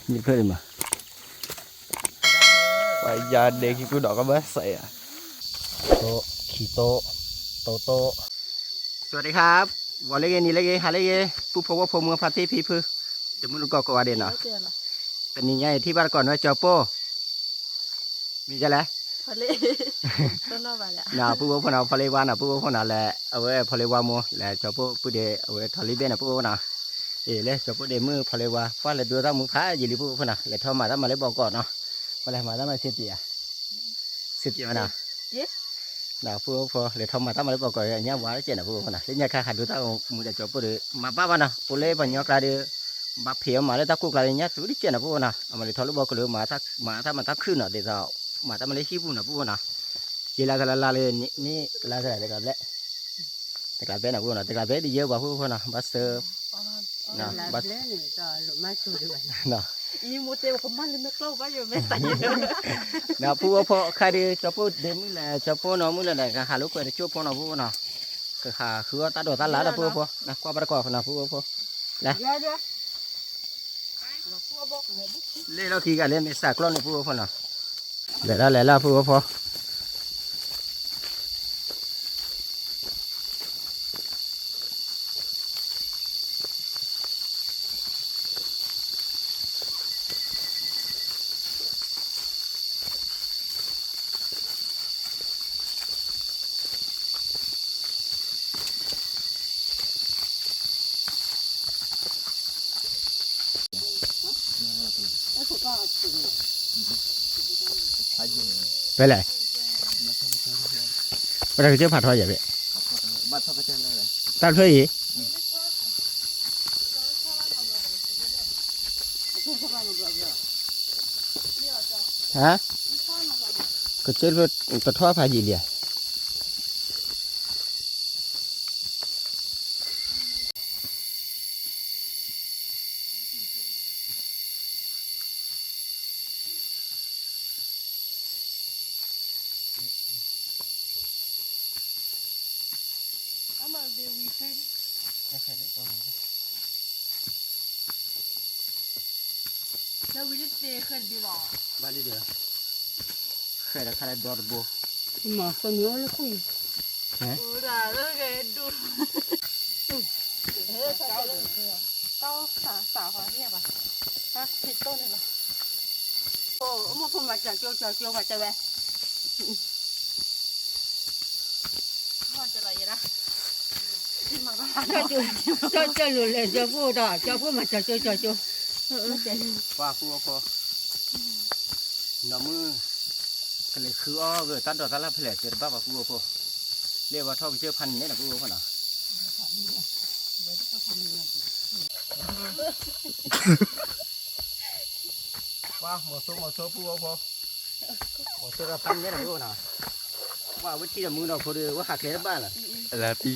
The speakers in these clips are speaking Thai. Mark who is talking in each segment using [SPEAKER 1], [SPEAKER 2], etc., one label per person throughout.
[SPEAKER 1] như thế mà bây giờ để cái cú đỏ có bớt sậy àโตขี้โตโตโตสวัสดีครับวันเล็กนี่เล็กหาเล็กผู้พบว่าผมเมืองพัทยาพี่พื้จะมุ่งก่อว่าเด่นเนาะเป็นยังไงที่บ้านก่อนว่าจอโป้มีจะแล้ว
[SPEAKER 2] พอเลยต้นนอกไปแล้ว
[SPEAKER 1] น่ะผู้ว่าพนักพลวาน่ะผู้ว่าพนักแหละเอาไว้พลวามัวแหละจอโป้ผู้เดเอาไว้ทอลิเบนน่ะผู้ว่าน่ะเลยจอโป้เดมือพลวาฟ้าเลยดูตั้งมือพระอยู่ริผู้พนักเลยทอมาตั้งมาเลยบอกก่อนเนาะมาเลยมาตั้งมาเสียจีอ่ะเสียจีมาน่ะน่ะผู้ว่าพอเลยทอมาตั้งมาเลยบอกก่อนเนี่ยว่าเจน่ะผู้ว่าพนักเลยเนี่ยข้าหัดดูตั้งมือจะจอโป้เดมาป้าบ้านน่ะโอเล่ปัญญากระเดบักเพียมาเลยตะกุกระเดเนี่ยสุดที่เจน่ะผู้ว่าน่ะเอามาเลยทอลุบอกเลยมาถ้ามันตั้งขึ้นน่ะเดี๋ยวมาตั้งมาเลยขี้บุญน่ะผู้ว่าน่ะกีฬากันละเลยนี่กีฬาอะไรกันแหละแต่การเป็นนะพวกน่ะแต่การเป็นดีเยอะกว่าพวกน่ะบัสเตอร์นะบัสน่ะ
[SPEAKER 2] อีโมเตลเขามันเลยไม่กล้าว่าอยู่ไม่ใส่
[SPEAKER 1] นะพวกพอใครดีชอบพวกเดมิแหละชอบพวกน้องมึงแหละก็หาลูกไปช่วยพวกน้องพวกน่ะก็หาคือว่าตาโดดตาหลาละพวกนะกว่าประกอบนะพวกนะเล่นเราขี่กันเล่นในสากล้อนในพวกน่ะเล่นละพวกพอไปเลยไปเลยเจ้าผัดทอดอย่างเงี้ยตัดเพื่ออีฮะก็เจ้าเพื่อตัดทอดพายีเลย
[SPEAKER 2] แล้ววิลเตเคยดีหรอ
[SPEAKER 1] บ้านนี้เด้อเคยได้ขนาดดอร์บัว
[SPEAKER 2] มาคนเยอะเลยคุยโอ้ด่าแล้วแกดูเต้าสาวเนี่ยป่ะถ้าผิดต้นเลยหรอโอ้มาพูดมาจากเจียวมาจะแวะว่าจะอะไรนะ
[SPEAKER 3] เจ้ารู้เลยเจ้าพูดอ่ะเจ้าพูดมาเจ้า
[SPEAKER 1] ว่าพูดพอน้ำมือก็เลยคืออ้อเกิดตัดดอกตัดละเพลทเกิดบ้าว่าพูดพอเรียกว่าท่อไปเชื่อพันเนี่ยนะพูดพอน่ะว่าหมดโซ่พูดพอหมดโซ่กับพันเนี่ยนะพูดน่ะว่าวิธีละมือเราพอดีว่าหักเลยบ้านล่ะอะไรปี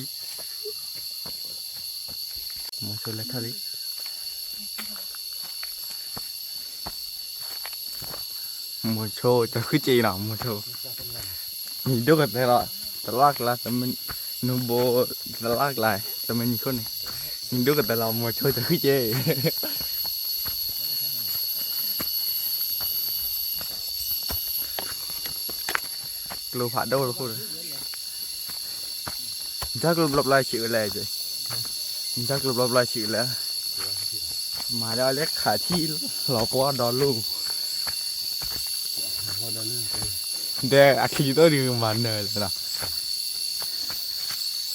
[SPEAKER 1] หมดโซ่ละทะเล
[SPEAKER 4] mua show cho cứ chi nào mua show nhìn đôi cái là tao lắc là tao mình nô bò tao lắc lại tao mình con này nhìn đôi cái là mua show cho cứ chi lô phạt đâu rồi thôi chắc lụp lại chịu lẹ rồi chắc lụp lại chịu lẹ mà đó lẽ khả thi lọ quá đó luôn để khi tôi đi mà nở là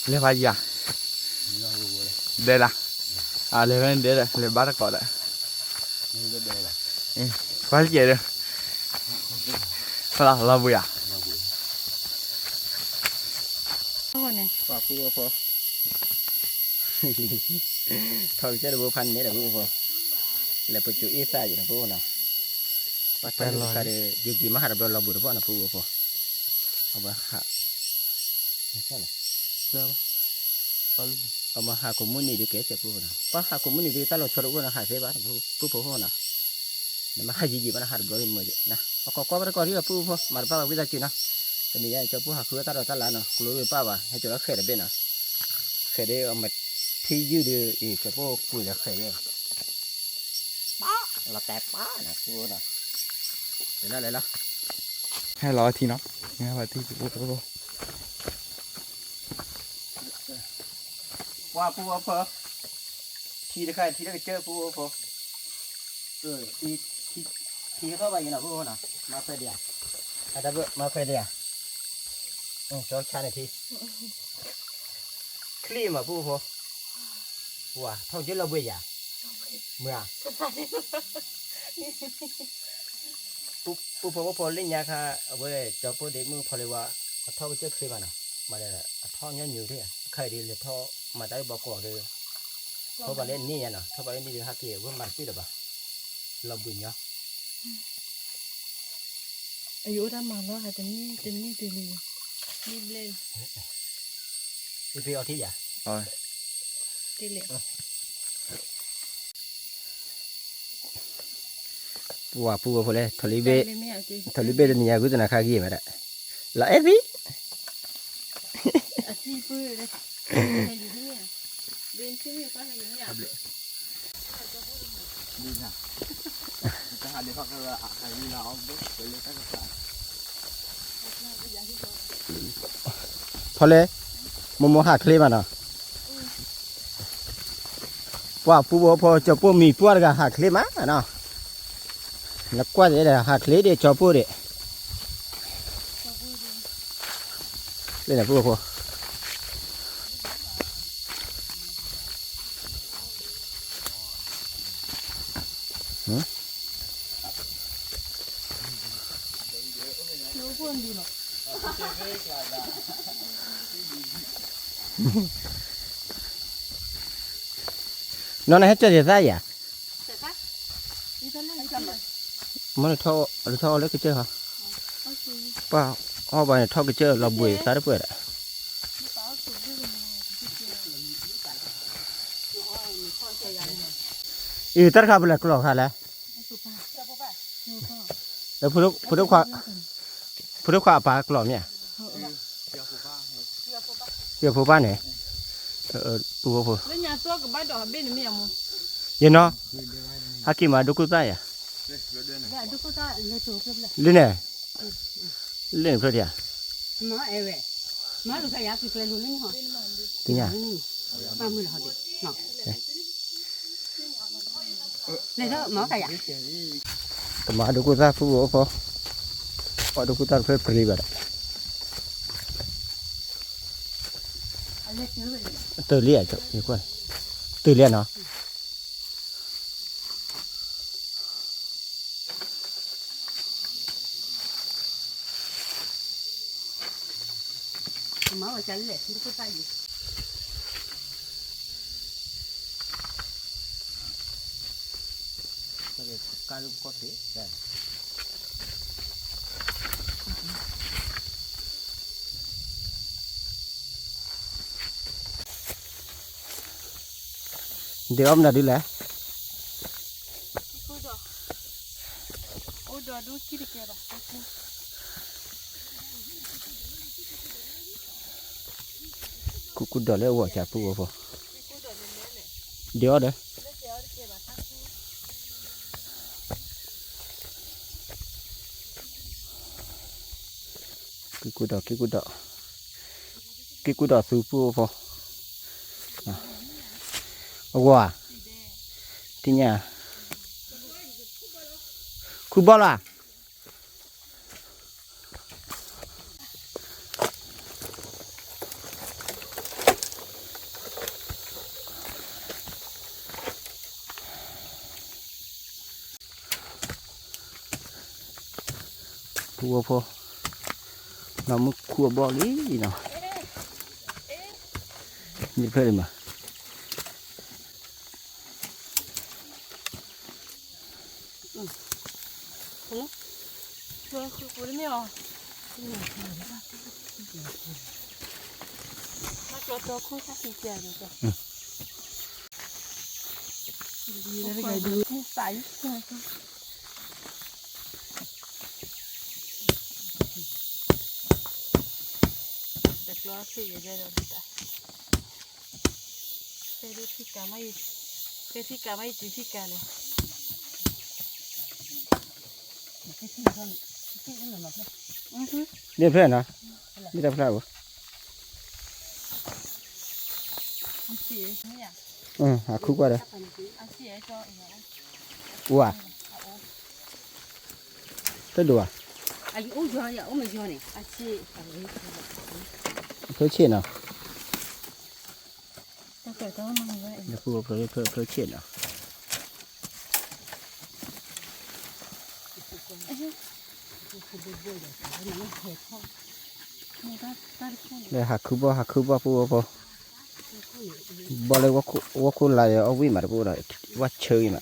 [SPEAKER 4] lấy phải gì à đây là lấy bên đây là lấy bắt cỏ đấy phải gì đây là vui à
[SPEAKER 1] ว่าพูดพอเขาจะดูพันเนี่ยนะพูดพอแล้วปัจจุบันอีสานอยู่นะพูดนะปัจจุบันการยุกิมหาลัยเราบุตรพ่อนะพูดพอเอามาหาไม่ใช่หรอเจ้าเอามาหาคอมมูนิตี้เกษตรพูดนะเพราะหาคอมมูนิตี้ตลอดชดพูดนะหาเสบ้านพูดพอนะเนี่ยมาหาจีมันหาบริโภคนะเอาข้อประกอบที่เราพูดพอมาป้าวิจารณ์นะตอนนี้จะพูดหาคือตลอดตลอดเนาะกลัวป้าว่าให้จุดละเขตเป็นนะเขตเอามาที่ยืดอีกจะพูดคุยละเขตเลย เราแตกป้านะปูน่ะเดี๋ยวแล้ว
[SPEAKER 4] 500 ทีเนาะ500 ทีปูปู
[SPEAKER 1] ว่าปูว่าเพอทีได้ใครทีได้เจอปูว่าเพอทีเข้าไปยังไงปูน่ะมาเฟรเดียอะไรเบอมาเฟรเดียจอชาหน่อยทีคลีมาปูพอว้าท่องเจอเราเบียเมื่อปูพอเล่นยาค่ะเอาไว้จอปูเดมือพอเลยว่าท่อไปเจอคลีมาน่ะมาเลยท่อยันอยู่ที่ใครดีเลยท่อมาได้บอกก่อนเลยท่อไปเล่นนี่ยันน่ะท่อไปเล่นนี่เดี๋ยวฮักเกี่ยวว่ามันชื่ออะไรบ้างเราบุญเนาะ
[SPEAKER 2] อายุทำมาแล้วค่ะจะนี่ตีนี่เล่น
[SPEAKER 1] อีพีเอาที่อย่า
[SPEAKER 2] ตีเหล็ก
[SPEAKER 1] ว่าปูพอเลยทอลิเบ
[SPEAKER 2] ไม่เอาจี
[SPEAKER 1] ทอลิเบตัวนี้กูจะน่าข้ากี่มาได้ละเอฟี
[SPEAKER 2] อาชีพปื้อเลยอยู่ที่นี่เบนที่นี่ก็อยู่นี่
[SPEAKER 4] ดีนะจะหาเดี๋ยวเขาก็หาดีนะเอาไปเลยตั้งแต่
[SPEAKER 1] พอเลยโมหาคลีมาเนาะว่าปูพอจะปูมีปูอะไรก็หาคลีมาเนาะนักกว่าเดี๋ยวหาคลีเดี๋ยวจะปูเดี๋ยวเล่นอะไรปูพอ
[SPEAKER 2] รู้เพื่อนดีหรอ
[SPEAKER 1] nó này hết cho gì ra vậy?
[SPEAKER 2] เสร็จปะนี่ท่านนั่งทำอะไร
[SPEAKER 1] Mới thô lấy cái chơi hả?
[SPEAKER 2] โอเค
[SPEAKER 1] Wow, ô bài này thô cái chơi là buổi sáng đấy bữa đấy.
[SPEAKER 2] นี่ป้าสุดด้วยเลย
[SPEAKER 1] Ừ, tất cả bây giờ có khá là.
[SPEAKER 2] สุดป้าเจ้าป้าเจ้าป้า
[SPEAKER 1] Đấy, phụ đức khoa bà có lọ nhỉ? Giờ phụ ba này. Phụ.
[SPEAKER 2] แล้วยาตัวกับบ้านดอกเบนมีอะไรมั้ง
[SPEAKER 1] Yên nó. Haki mà đúc cút tay à?
[SPEAKER 3] ได้ทุกคนได้เลยถูกเลย
[SPEAKER 1] Lên này. Lên rồi đi à?
[SPEAKER 3] หมอเอเว่หมอลูกชายอยากกินเลยลูกนี่หรอ
[SPEAKER 1] Tí nhỉ?
[SPEAKER 3] นี่มามือเขาดิเนาะเลยเถอะหมอใครอยาก
[SPEAKER 1] Mà đúc cút tay phụ bố phó. Mà đúc cút tay phải phê bật.
[SPEAKER 3] อะไรเจอเลย
[SPEAKER 1] Từ lia chỗ, như quên. Từ lia nó.
[SPEAKER 3] หมอว่าจะเละทุกคนได้อยู่
[SPEAKER 1] Cái có thế. Đây. Để ông là đi lẽ.
[SPEAKER 2] กูดอกโอ้ดอกดูคิดแกบ้า
[SPEAKER 1] Cú đỡ lấy quả chả phụ vào. Đéo đấy. Cái cú đỡ sư phụ vào. Wow. Thì nhà. Cú bao là. Cua phô nó mới cua bò lý gì nào như thế mà
[SPEAKER 2] ช่วยกูได้ไหมอ่ะถ้าเกิดตัวคู่ถ้าสีเขียวเลยจ้ะดีแล้วไงดูใสแต่กลัวสีจะได้ดีจ้ะเซริฟิกาไม่จีฟิกาเลย
[SPEAKER 3] ที่คนที่นั่นหรอเพื่อน
[SPEAKER 1] เรียนเพื่อนนะไม่ได้เพื่อนบ่
[SPEAKER 2] อันสีเนี่ย
[SPEAKER 1] หาคุกว่าเด้อ
[SPEAKER 2] อันสีจออีกแล้ว
[SPEAKER 1] วัวตัวดัว
[SPEAKER 3] อายุอุ้ยเยอะอุ้ยเยอะเนี่ย
[SPEAKER 2] อันสี
[SPEAKER 1] เพื่อเชี่ยนเนาะ
[SPEAKER 2] ถ้าเกิดต้องมันไว้
[SPEAKER 1] เดี๋ยวพูดเพื่อเชี่ยนเนาะ
[SPEAKER 2] นี่ก็ตัดขึ้น
[SPEAKER 1] เลยหาคุกบ่พูดบ่เลยว่าคุณลายเอาวิ่งมาพูดเลยว่าเชยมา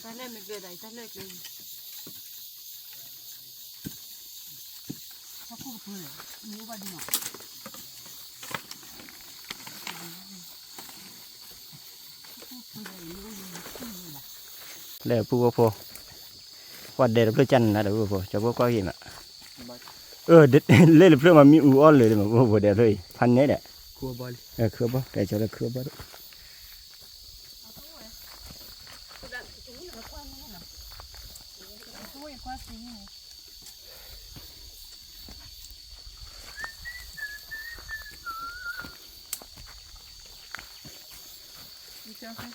[SPEAKER 2] ตอนแรกไม่เป็นไรตอนแรกเลย
[SPEAKER 3] เขาพูดเพื่อนมีว่าดีหน่อย
[SPEAKER 1] เลยพูดว่าเด็ดเพื่อจันนะเดี๋ยวพูดจะพูดก็เห็นอ่ะเด็ดเล่นเพื่อมามีอูอ่อนเลยมันพูดเด็ดเลยพันนี้แหละ
[SPEAKER 4] กลัวบอล
[SPEAKER 1] คือบ่แต่จะเลยคือบ่
[SPEAKER 2] ช่วยกว่าสีนี่ดีจังเลย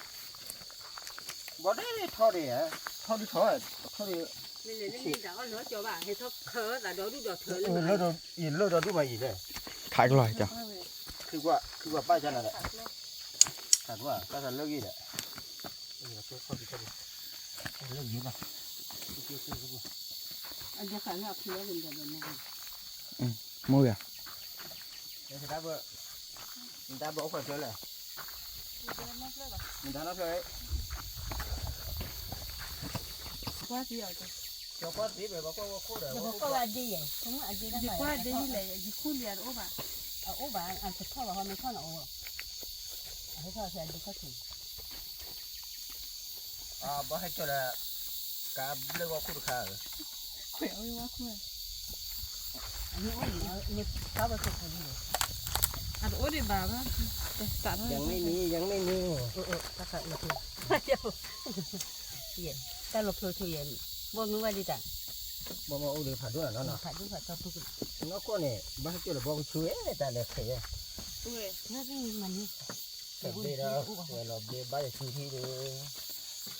[SPEAKER 1] บ่ได้ทอดอ่ะทอด
[SPEAKER 3] นี่นี่นี่เดี๋ยวเราจะว่าให้เขาเคิร์ดแต่เดี๋ยวดูเดี๋ยวเธอเลย
[SPEAKER 1] เลิศดูมาอีกเลย
[SPEAKER 4] ขายอร่อยจ้ะ
[SPEAKER 1] คือว่าป้าจันน่ะแหละถามว่าป้าจันเลิกอีกแหละเลิกอยู่ป่ะ
[SPEAKER 3] อันเดียวกันเราเพื่อนกันแบบนี้
[SPEAKER 4] มืออ่ะ
[SPEAKER 1] เดี๋ยวถ้าบอกคนเจอเลยมันทำแล้วเลย
[SPEAKER 2] กว่าสีเอาจ้ะ
[SPEAKER 1] เจ้าพ่อสีแบบว่าคู่เด้อ
[SPEAKER 3] จะบอกว่าดีอ่ะผมว่าดีนะ
[SPEAKER 2] ดีกว่าดีนี่แหละดีคู่เรียนโอ้บ่ะ
[SPEAKER 3] เอาโอ้บ้านอันจะพ่อว่าเขาไม่พ่อเอาให้พ่อแทนดูเขาถึง
[SPEAKER 1] บ่ให้เจอละกาเลิกว่าคู่ค่า
[SPEAKER 2] เขวเอาไว้ว่าคู่
[SPEAKER 3] อันนี้โอ้ยนี่เขาไปสุดคนนี้
[SPEAKER 2] อันโอ้ดีบ่าว่าตัด
[SPEAKER 1] ยังไม่มี
[SPEAKER 3] ถ้าเขาเราเพื่อนเดี๋ยวเย็นแต่เราเพื่อนเย็นบ่มีว่าดีจ้ะ
[SPEAKER 1] บ่มาอู้เลยผ่านด้วยเนาะ
[SPEAKER 3] ผัดด้วยผัดตัวปุ๊บ
[SPEAKER 1] nó có này ba cái là bông chuối này ta đẹp thế
[SPEAKER 2] ด้วย
[SPEAKER 3] นั่นนี่มันนี่
[SPEAKER 1] đẹp đây đâu rồi là đi ba giờ chui thi đi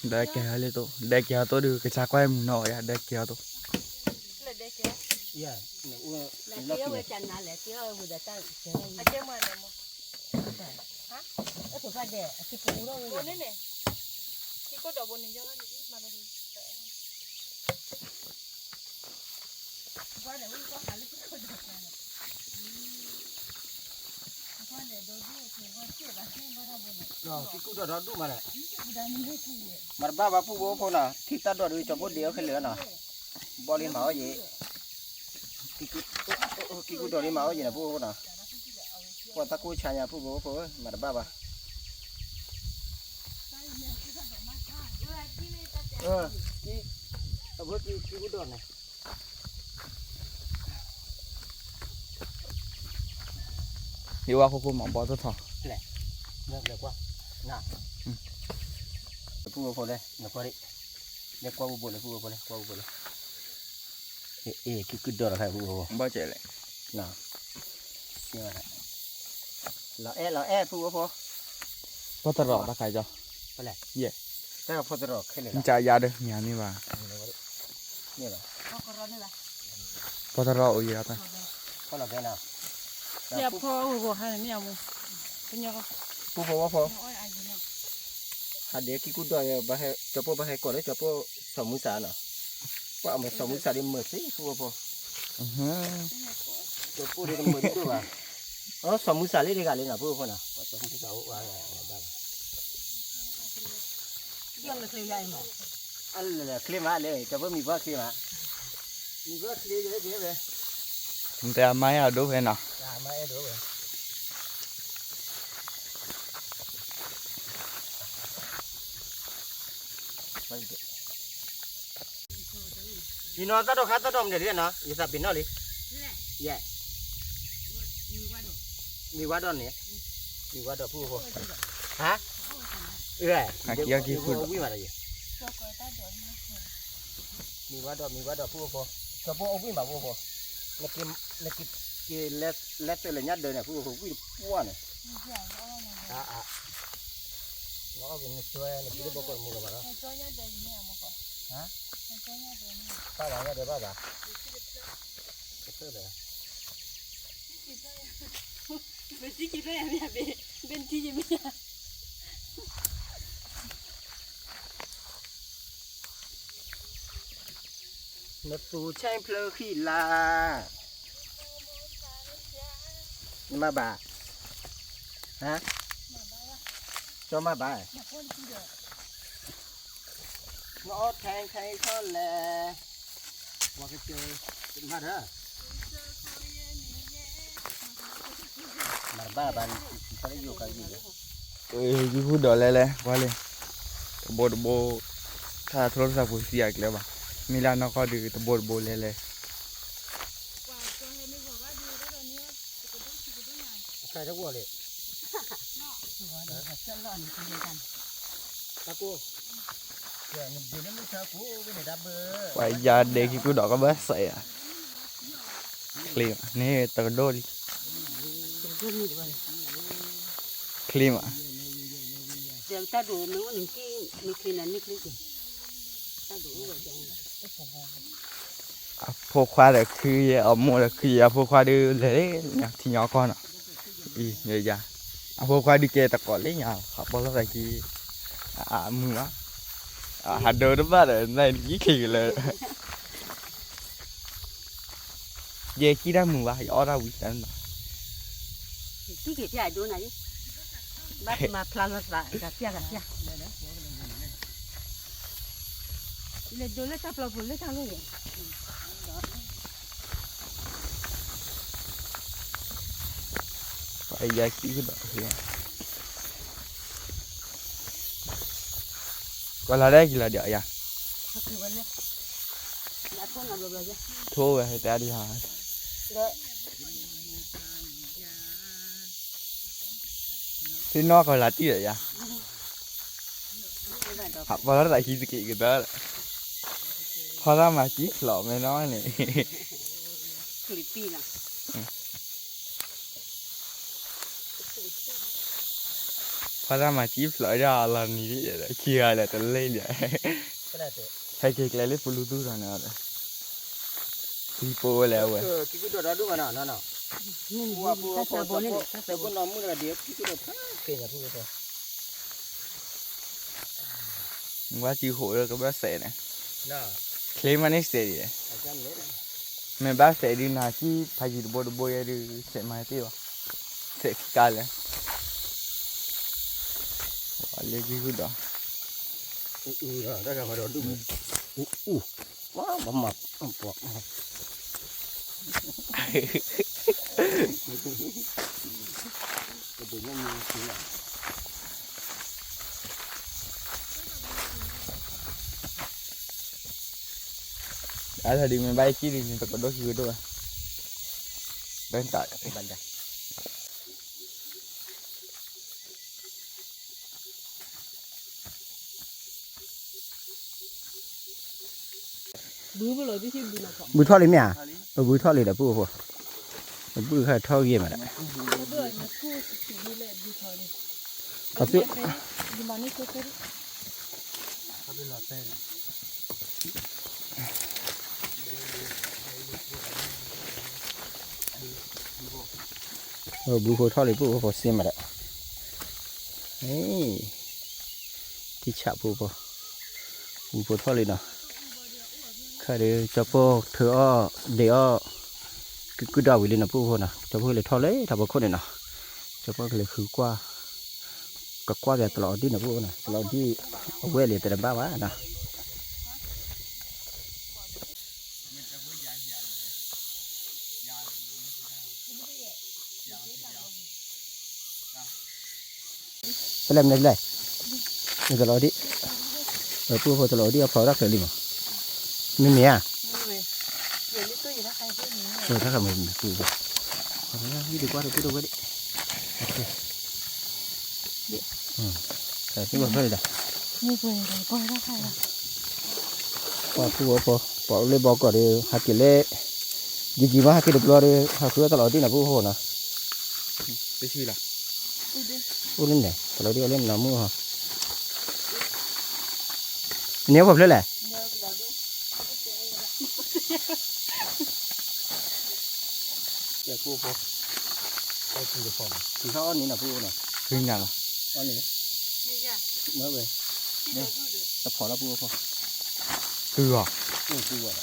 [SPEAKER 4] ได้แก่เลยตัวได้แก่ตัวดูกระชากไว้มึงหน่อยอ่ะได้แก่ตัว
[SPEAKER 2] เลยเด็กแก
[SPEAKER 1] yeah nó u
[SPEAKER 3] แล้วเที่ยวไปจันทร์นะแล้วเที่ยวบุตรตั้งเที่ยว
[SPEAKER 2] อาเจ้ามาเนี่ยมั้ง
[SPEAKER 3] เออถูกป่ะเด็กที่ปูเราเลย
[SPEAKER 2] บนนี่เนี่ยที่ก็ดอกบนนี่เยอะนี่มาเลยว่าเดี๋ยววิ่งก็หาลูกก็ดอกมาว่าเดี๋ยวดูดูถึงว่าเชื่อว่าที่ว่าเราบน
[SPEAKER 1] rồi cái cú đó đúng mà này
[SPEAKER 2] กูได้ไม่ได้ที่
[SPEAKER 1] mà ba ba phụ bố phong nào thì ta đòi đi cho bố đéo cái lửa nào bỏ lên máu gì cái cú đòi đi máu gì là phụ nào còn ta cú chả nhà phụ bố phụ mà ba ba cái bố cái cú đòi này
[SPEAKER 4] ที่ว่าเขาพูดหมอบอตัวทอ
[SPEAKER 1] được được quá nào phụ bố phụ đây nó qua đi để qua bố này phụ bố này qua bố này cái cú đòi là phải phụ bố
[SPEAKER 4] บ่เจ๋เลย
[SPEAKER 1] nào xem này lọ e phụ bố phụ
[SPEAKER 4] พอตลอดตะไคร้จ้ะ
[SPEAKER 1] cái là phụ rồi cái này
[SPEAKER 4] มันจะยาเด้อเนี่ยนี่ว่า
[SPEAKER 1] นี่เหรอ
[SPEAKER 3] เขาก็ร้อนนี่แหละ
[SPEAKER 4] พอตลอดอุ้ยแล้วแต่
[SPEAKER 1] ก็เราเป็นเอา
[SPEAKER 2] อย่าพอโอ้โหให้ไม่เอามึงเป็นยังไง
[SPEAKER 1] ผู้พอว่าพอ
[SPEAKER 2] โอ้ยไอ้เนี่ย
[SPEAKER 1] หาเด็กกี่กูด้วยบะให้จะพอบะให้ก่อนเลยจะพอสมุสาเนาะว่าเอามาสมุสาได้เหมือนสิผู้พอ จะพูดได้เหมือนด้วยว่าสมุสาเลยได้กันเลยนะผู้พอนะว่าสมุสาว่าบ้าง
[SPEAKER 3] เรื่องเลยเคยใหญ่หมด
[SPEAKER 1] อันเลยเคลียร์มาเลยจะพอมีว่าเคลียร์มามีว่าเคลียร์เยอะๆเลย
[SPEAKER 4] มันแต่ไม่เอาดูเห็นเนาะ
[SPEAKER 1] มาเออดูเลยพี่น้องตาดอกขาตาดอมเดี๋ยวนะยี่สิบปีน้อยเลย
[SPEAKER 3] นี่แหละ
[SPEAKER 1] แย่
[SPEAKER 3] มีว่าดู
[SPEAKER 1] มีว่าดอนเนี่ย มีว่าดอกผู้พอฮะเอ้ยวิ่งมาเลยมีว่าดอกผู้พอชอบเอาวิ่งมาผู้พอนักกิเล็ดตัวเลยยัดเดินเนี่ยผู้พอวิ่งป้วนเนี่ยnó bên chơi này cứ bốc còn mua mà đó hả ba bà nhá ba bà
[SPEAKER 2] bên tí kia bên bên tí gì bây giờ
[SPEAKER 1] nó tù chạy plơ khi là mà bà hả cho mà bà nó thay thôi là qua cái chơi cái mặt đó mà bà phải vô cái gì vậy
[SPEAKER 4] cái phút đó lẹ qua lên bộ thà thôi sao buổi chiều cái bà Milan nó có được cái bộ lẹ
[SPEAKER 1] cái đó qua liền
[SPEAKER 4] phải giờ để cái cú đó có bớt sậy à clean nè tao đôi đi clean à
[SPEAKER 3] giờ ta đủ mình có những cái này những cái gì ta đủ rồi chẳng
[SPEAKER 4] พวกควายเลยคือเอาหมดเลยคือพวกควายดูเลยเนี่ยที่nhỏ con à ý vậy giờพวกควายดูเกตะก่อนเลยเนี่ยขับบอลอะไรกี่มึงวะหัดเดินได้บ้างเลยในยี่ขี่เลยเย่กี่ได้มึงวะย้อนเราวิ่งนั่น
[SPEAKER 3] cái gì thì ai đủ này bắt mà plan lại cả tia lên đồ lên ta plan lên ta luôn vậy
[SPEAKER 4] phải giờกี่cái đó thì còn là đây thì là đợi à thôi rồi ta đi hả thì nó còn là gì vậy à học vào đó lại khi kỹ cái đó khó ra mà chỉ lọ mày nói này khó ra mà chỉ lọ ra là như vậy đấy kia là tự lên vậy hay kia lấy bluetooth rồi nè tipo là vậy
[SPEAKER 1] cái đồ đó đúng không nào mua cái con nó mua là điếc cái đồ kệ nhà thu rồi
[SPEAKER 4] quá chịu khổ rồi các bác sẽ này claim anh sẽ đi mình bác sẽ đi nào chứ phải gì bộ bôi đi sẽ mai tiêu sẽ cài lại lấy cái đó
[SPEAKER 1] đó là đồ đúng quá mập bọt
[SPEAKER 4] ở thời điểm mình bay chỉ đi mình tập đôi khi đôi bên tại
[SPEAKER 1] bên đây bùi thoa lên mẹ bùi thoa lên là bùi hồ bùi khai thoa gì mà đấy bùi hồ thoa lên bùi hồ xem mà đấy ấy thì chả bùi hồ thoa lên nào khai để cho po thừa để cứ đào lên là bùi hồ nào cho po lấy thoa lấy thằng bò khôn này nào cho po lấy khử qua cả qua về tàu đi là bùi hồ này tàu đi quê liền từ đầm ba quá nào cái làm này này tàu đi ở bùi hồ tàu đi ở phở rác rồi đi mà nên nè rồi các bạn mình cứ đi qua được cái đâu vậy แต่ที่ว่าเพื่อนเลย
[SPEAKER 2] นี่เพื่อนเลยปล่อยได้ใครล่ะ
[SPEAKER 1] พอผู้ว่าพอเลยบอกก่อนเลยหากินเล่จริงๆว่าหากินดับรอเลยหาคือตลอดที่นะผู้โหนะ
[SPEAKER 4] ไปชื่อล่ะ
[SPEAKER 1] ผู้เล่นเนี่ยตลอดที่เล่นน้ำมือฮะเนี้ยผมเลยแหละเจ้าผู้พอเขาคือจะฟอมคือเขาอันนี้นะผู้นะ
[SPEAKER 4] คือหยัง
[SPEAKER 1] อันนี้
[SPEAKER 2] นี่จ้ะ
[SPEAKER 1] เมื่อเลย
[SPEAKER 2] ที่เราดูดู
[SPEAKER 1] แต่พอแล้วผู้พอ
[SPEAKER 4] คืออ่ะ
[SPEAKER 1] คือว่า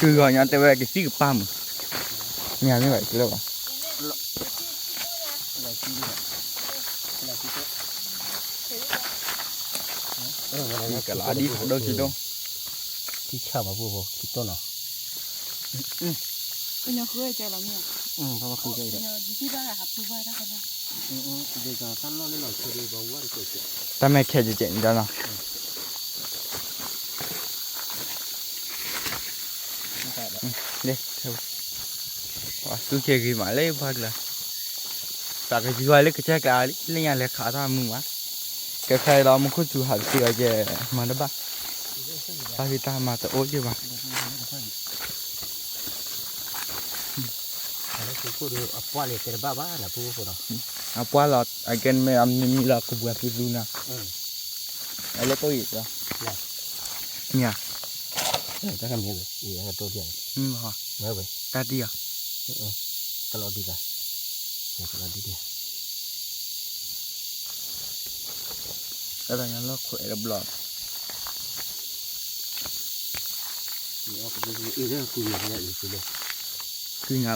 [SPEAKER 4] คืออ่ะยังแต่ว่าcái gì cái pam nhà như vậy chứ đâu à
[SPEAKER 1] อะไรที่นี่อะไรที่โต๊ะ
[SPEAKER 4] đi cả lá đi đâu chứ đâu
[SPEAKER 1] ที่ชอบมาผู้พอที่ต้นเนาะ
[SPEAKER 2] เป็นยังเคยใจเราเนี่ย
[SPEAKER 1] เพราะว่าคือใจ
[SPEAKER 2] เป็
[SPEAKER 1] เด็
[SPEAKER 2] น
[SPEAKER 1] ก
[SPEAKER 2] ยังที่บ้านอะครับผู้ว่าได้กันนะ
[SPEAKER 1] เด็กก็ตั้งรอเลยหรอคือเด็กบอกว่าเกิด
[SPEAKER 4] ta mẹ khe chuyện đó nào đi theo哇苏kia cái mà lấy phát là ta cái gì lấy cái trái cái lấy nhà lấy khá tham mừng quá cái khai đó mà không chịu hạt gì cái mà nó bắt ta thì ta mà ta ốm chứ mà
[SPEAKER 1] อะไรคือผู้ดูอัปวาเลยแต่บ้าๆนะผู้คนเนาะ
[SPEAKER 4] apa lah agen me amni mila aku buat dulu na ale to itu
[SPEAKER 1] Lah.
[SPEAKER 4] nya
[SPEAKER 1] จะทำยังไงอีกตัวเดียว
[SPEAKER 4] ha
[SPEAKER 1] เมื่อไหร่
[SPEAKER 4] tadi ya
[SPEAKER 1] ตลอดดีละตลอดดีเดียว
[SPEAKER 4] katanya lo kue ada blot
[SPEAKER 1] นี่เอาไปดูอีกเรื่องคืออย่างนี้อีกเลย
[SPEAKER 4] kunya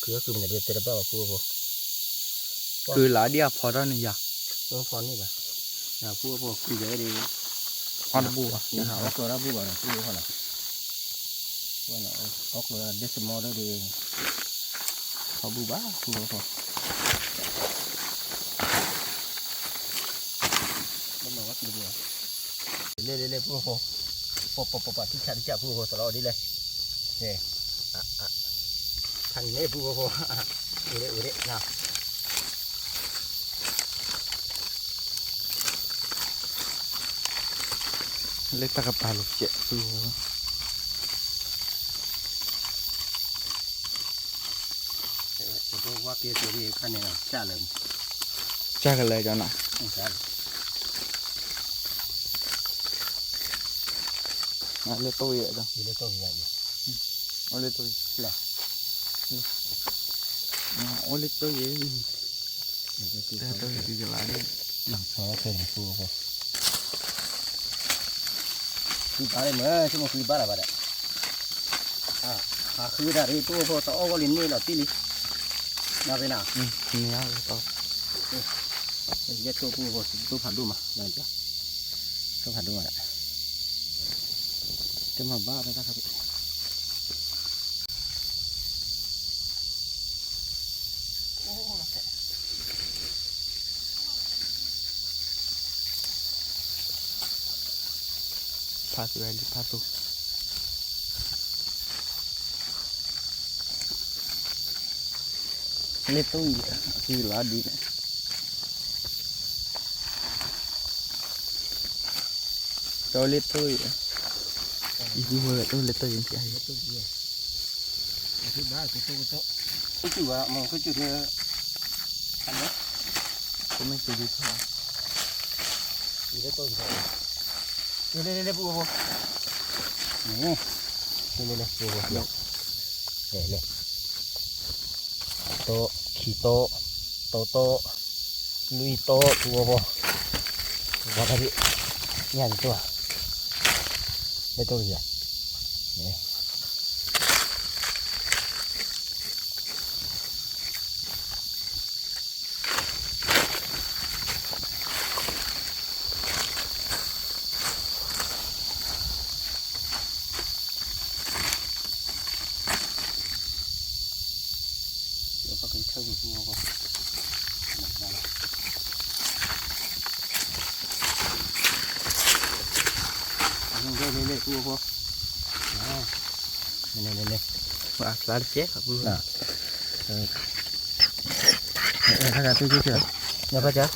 [SPEAKER 1] คือมันจะเด็ดแต่บ้าผู้พอ
[SPEAKER 4] ku lah dia photo ni ya
[SPEAKER 1] พอนี่ป่ะผู้พอคือเยอะดี
[SPEAKER 4] ada bu ah
[SPEAKER 1] นี่หาว่าตัวรับผู้บ่นะผู้รู้เขาหรอว่าเนาะออกเลยเดซิมอลได้ดีเขาบูบ้าผู้พอมันบอกว่าคือเดียวเล่ผู้พอปที่ชาที่จ่าผู้พอตลอดดีเลยเนี่ยทางนี้ผู้พอเอเดนะ
[SPEAKER 4] le ta kepala cek tu
[SPEAKER 1] แต่ว่าเกี่ยวกับที่ขั้นนี้จ่าเลย
[SPEAKER 4] cak le jana
[SPEAKER 1] จ่า
[SPEAKER 4] ale to ya dah
[SPEAKER 1] อยู่ในตัวใหญ่
[SPEAKER 4] ole to
[SPEAKER 1] Lah.
[SPEAKER 4] ole to ye
[SPEAKER 1] ที่
[SPEAKER 4] ta to di jalan ni
[SPEAKER 1] พอเคยเห็นผู้พอคือบ้านเมื่อชั่วโมงคือบ้านอะไรหาคือได้ผู้พอต่อก็ลิ้นนี่เราตีลิน่าเป็นอ่ะ
[SPEAKER 4] ni ya le to
[SPEAKER 1] ยัดตัวผู้พอตัวผัดดูมาได้จ้ะตัวผัดดูมาจะมาบ้าไปนะครับ
[SPEAKER 4] pas lagi patu
[SPEAKER 1] เล็ดตู้คือหลาดี
[SPEAKER 4] to le to ya ibu le to yang kia
[SPEAKER 1] คือบ้าคือตัวก็จุว่ามันก็จุเนี่ยอันนี้
[SPEAKER 4] ko me tu di tha
[SPEAKER 1] อยู่ในตัวอยู่เล่ปูปูนี่ปูปูเล่โตขี้โตโตลุยโตปูปูว่าทำดิเนี่ยตัวเล่ตัวอยู่นี่แล้วก็ไปเท่ากับปูปูเล่ปูปูนี่
[SPEAKER 4] ba la cek aku
[SPEAKER 1] ถ้าจะตู้เฉย nhà bao giờ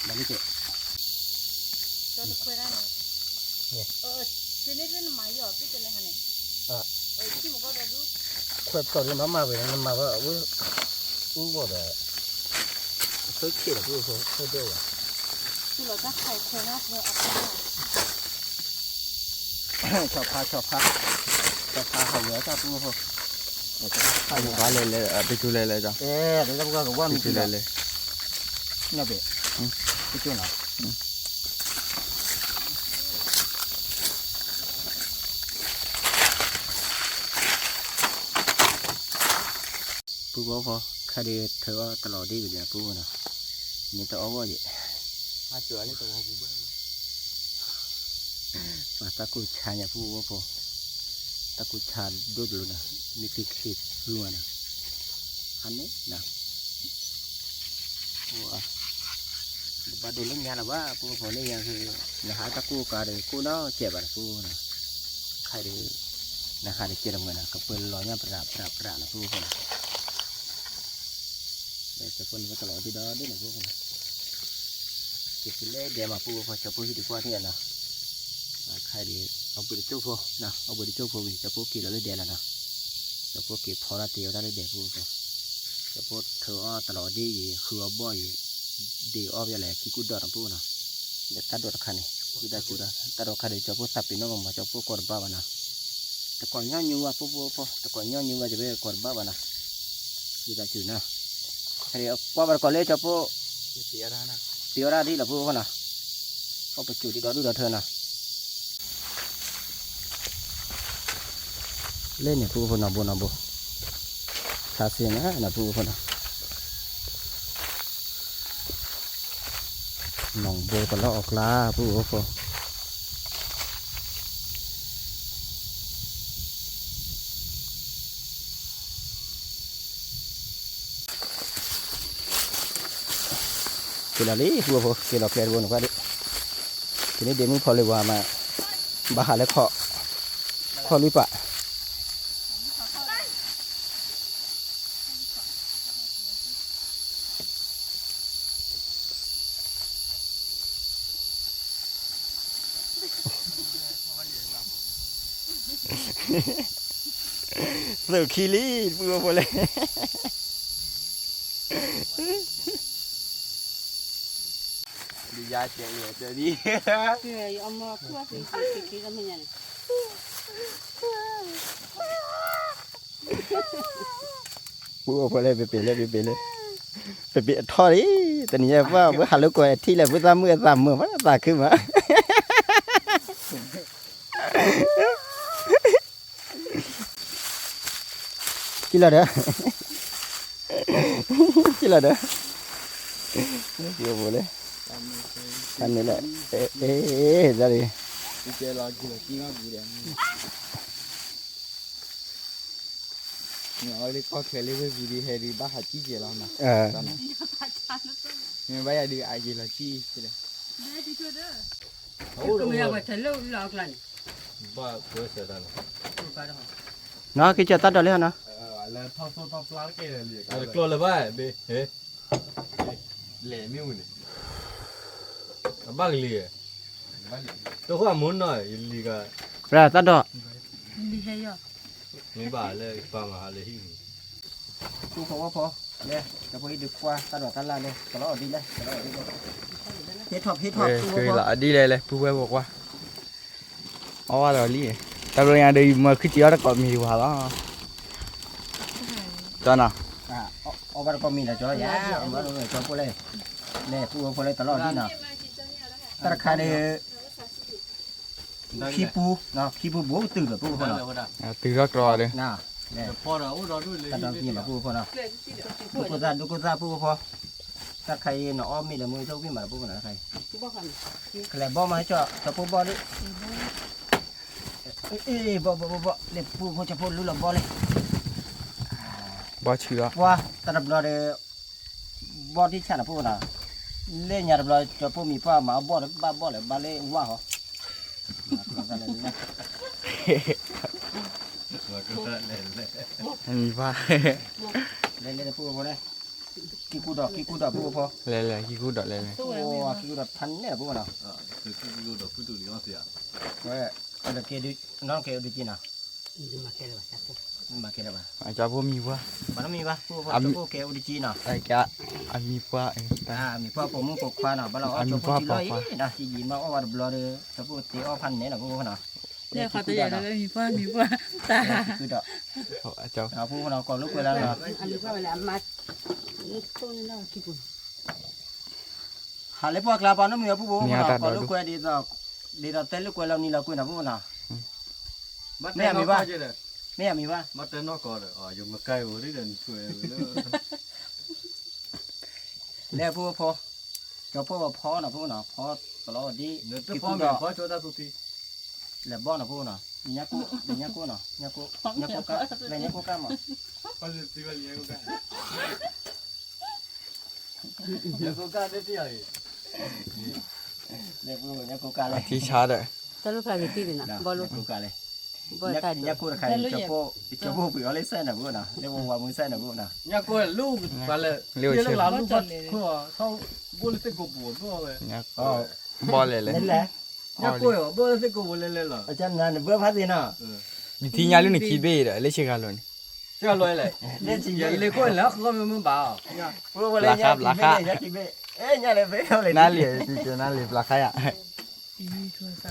[SPEAKER 1] Bắn đi chị.
[SPEAKER 2] Cho nó quay ra này. Thế nên cái máy ở cái này này. Khi mà có được đúng.
[SPEAKER 1] Khoe còn cái mà về nó mà vợ u vào để tới khi là u vào hơi đâu à.
[SPEAKER 2] Khi mà các thầy quay nó vừa
[SPEAKER 1] Cho pha hầu nhớ cho u vào.
[SPEAKER 4] quá lên bị chú lên rồi
[SPEAKER 1] Ê, cái đó qua
[SPEAKER 4] bị chú lên
[SPEAKER 1] nhà về. Cái chỗ nào? Phu bố phò khai đi thưa tao lò đi về nhà phu nè nhìn tao ốm quá vậy
[SPEAKER 4] hai chữa lên tao cũng bớt
[SPEAKER 1] mà ta cứ chà nhà phu bố phò ta cứ chà đốt luôn nè mi tịch khít luôn nè hắn ấy nè bà đồ lên nhà là ba phu phò lên nhà thì là hai ta cứ cả đời cô nó chè bà phu nè khai đi là hai để chơi đồng người nè cặp bơi lò nha bả là phu phò nè để cho con nó tao đi đó đấy là vô con cái lẽ để mà phu phải cho phu đi qua thế nào khai đi ông bự châu phu nào ông bự châu phu vì cho phu kỳ đó lấy để là nào cho phu kỳ phò ra tiêu ra lấy để phu cho phu thưa tao đi gì khứa bò gì đi ốp ra lại khi cút đọt phu nào để tắt đọt khăn này cứ đã chịu đó tắt đọt khăn để cho phu sắp nó mà cho phu còn ba vào nào ta còn nhau như vậy phu ta còn nhau như vậy thì bây giờ còn ba vào nào cứ đã chịu nào thì qua bờ còn lấy cho phu tía ra đi là phu con nào không phải chủ đi đó đủ đợt hơn nào lên nhà phu con nào bù xa xuyên á là phu con nào nòng bù còn lo lá phu con cái là lý vừa cái là kẹt luôn quá đấy cái này để mình phơi lại mà bà hà lại kho lưới bạ giờ khi lý vừa phơi lại
[SPEAKER 4] đi ra chơi đi
[SPEAKER 3] Cái ông mua cái làm gì này.
[SPEAKER 1] vừa phơi lại bị bị thò đi tận nhà vào bữa hà lưới quay thì là bữa ra mưa vẫn là cứ mà chỉ là đó chỉ là đó vừa đấy anh này lại ê ra đi
[SPEAKER 4] đi chơi lo chỉ là chỉ ngon gì đấy nhỏ đi có thể lấy cái gì hay đi bắt hạt chi gì làm nè nhưng bây giờ đi ai gì là chi đấy
[SPEAKER 3] Cái mình phải thấy lâu lọt lần.
[SPEAKER 4] ba bữa sẽ ra
[SPEAKER 1] nó cái chợ tắt rồi lên nó
[SPEAKER 4] là thao plá cái này close là ba bê hế lẻ miêu này bác lìa tôi không muốn nói lì cả
[SPEAKER 1] ra tắt rồi
[SPEAKER 3] Đi hay rồi.
[SPEAKER 4] mấy bà lên vào mà lấy hình
[SPEAKER 1] chú phô nè cho tôi được qua tắt rồi tắt la nè cái đó đi đây hết hộp
[SPEAKER 4] cười lại đi đây phu quay bỏ qua rồi lì tao rồi nhà đi mà cứ chiếu đó còn mì vào đó cho nào
[SPEAKER 1] ở bên có mình là cho giá ở bên người cho cô lên nè phô lên tắt rồi đi nào ta khai đây khi pu bố từ là pu nào
[SPEAKER 4] từ rất rồi đi
[SPEAKER 1] nào nè ta đang gì mà pu nào đu cô ra pu ta khai nó mình là mười đâu biết mà pu nào khai cái này bò mà cho pu bò đi bò để pu cho pu lú là bò lên
[SPEAKER 4] bỏ chữ đó
[SPEAKER 1] qua ta đập nó để bò đi chả là pu nào เล่นยาดบลอยจะพวกมีป้าหมาบ่อเลยบ้าบ่อเลยบ้าเล่ว่าเหรอกันเลยนะ
[SPEAKER 4] มีว่า
[SPEAKER 1] เล่นเล่นพวกพอเลยกี่กูดอกพวกพอ
[SPEAKER 4] เลยขี้กูดอกเลย
[SPEAKER 1] โอ้กี่กูดอกพันเนี่ยพวกน่ะ เว้ยเอาเกดูน้องเกดูจีน่ะ
[SPEAKER 3] Ini makan lah satu.
[SPEAKER 1] มาเกดบ่
[SPEAKER 4] อาจารย์พวกมีว่า
[SPEAKER 1] มันมีปะพวกพวกเกดูจีน่ะ
[SPEAKER 4] ไอ้แกมีว่า
[SPEAKER 1] มีพวกผมพวกควาน่ะบ่เราเอาพวกที่ร้อยนะสิยินมาว่าบลอเด้อพวกเตอพันเนี่ยน่ะพวกน่ะ
[SPEAKER 2] เนี่ยเขาตัวใหญ่แล้วมีป้าตา
[SPEAKER 1] คือดอก
[SPEAKER 4] อาจารย์
[SPEAKER 1] เอาพวกเราก็ลุกไปแล้วเนาะ
[SPEAKER 3] Ambil apa lah amat. Itu ni lah kipu.
[SPEAKER 1] หาเลยพวกลาปาน้ำมีพวกน่ะก็ลุกไปดีดอกเต้ลุกไปแล้วนี่เราคุยน่ะพวกน่ะแม่มีปะแม่มีปะ
[SPEAKER 5] มาเต้นนอกก่อนเลยอยู่มาใกล้วันนี้เดินช่วยเลย
[SPEAKER 1] แล้วพวกพอจะพวกพอน่ะพวกน่ะพอตลอดดี
[SPEAKER 5] เดี๋ยวจะพ่อแม่พ่อโจทย์สุดที่
[SPEAKER 1] แล้วบ่น่ะพวกน่ะญากูน่ะญากูกะแล้วญากูกะมา
[SPEAKER 5] พ่อจะตีวันเลี้ยงกันเดี๋ยวกูกล้าได้ที่ไหน
[SPEAKER 1] แล้วพวกญากูกะเลย
[SPEAKER 4] ที่ชาร์ด
[SPEAKER 3] Terlalu lagi tiga nak. Bolu
[SPEAKER 1] กูกะเลย
[SPEAKER 3] bolu tadi.
[SPEAKER 1] ญากูใครจะพวกไปเอาเลยเส้นน่ะพวกน่ะแล้วพวกว่ามือเส้นน่ะพวกน่ะ
[SPEAKER 5] เนี่ยกูลูกไปเลยเลี้ยงหลานลูกกูเขาบุญเสกกูปวดตัวเลย
[SPEAKER 1] อ๋อบ
[SPEAKER 4] อลเลย
[SPEAKER 1] นั่นแหละ
[SPEAKER 5] เนี่ยกูบุญเสกกูบุญเลยเหรอ
[SPEAKER 1] อาจารย์นั่นเบื่อพัดสิน่ะ
[SPEAKER 4] มีที่ยาลุ่นขี้เบ้เลยเล็กเชกันลุ่น
[SPEAKER 5] เจ้าลอยเลย
[SPEAKER 1] เล่นจริง
[SPEAKER 5] อย่าเลี้ยงกูแล้วเขาไม่มึงบ้า
[SPEAKER 1] พวกอะไรญาติเบ้เอ้ยญาติเบ้เอาเลย
[SPEAKER 4] น่าเหลี่ยจริงน่าเหลี่ยราคาอ่ะ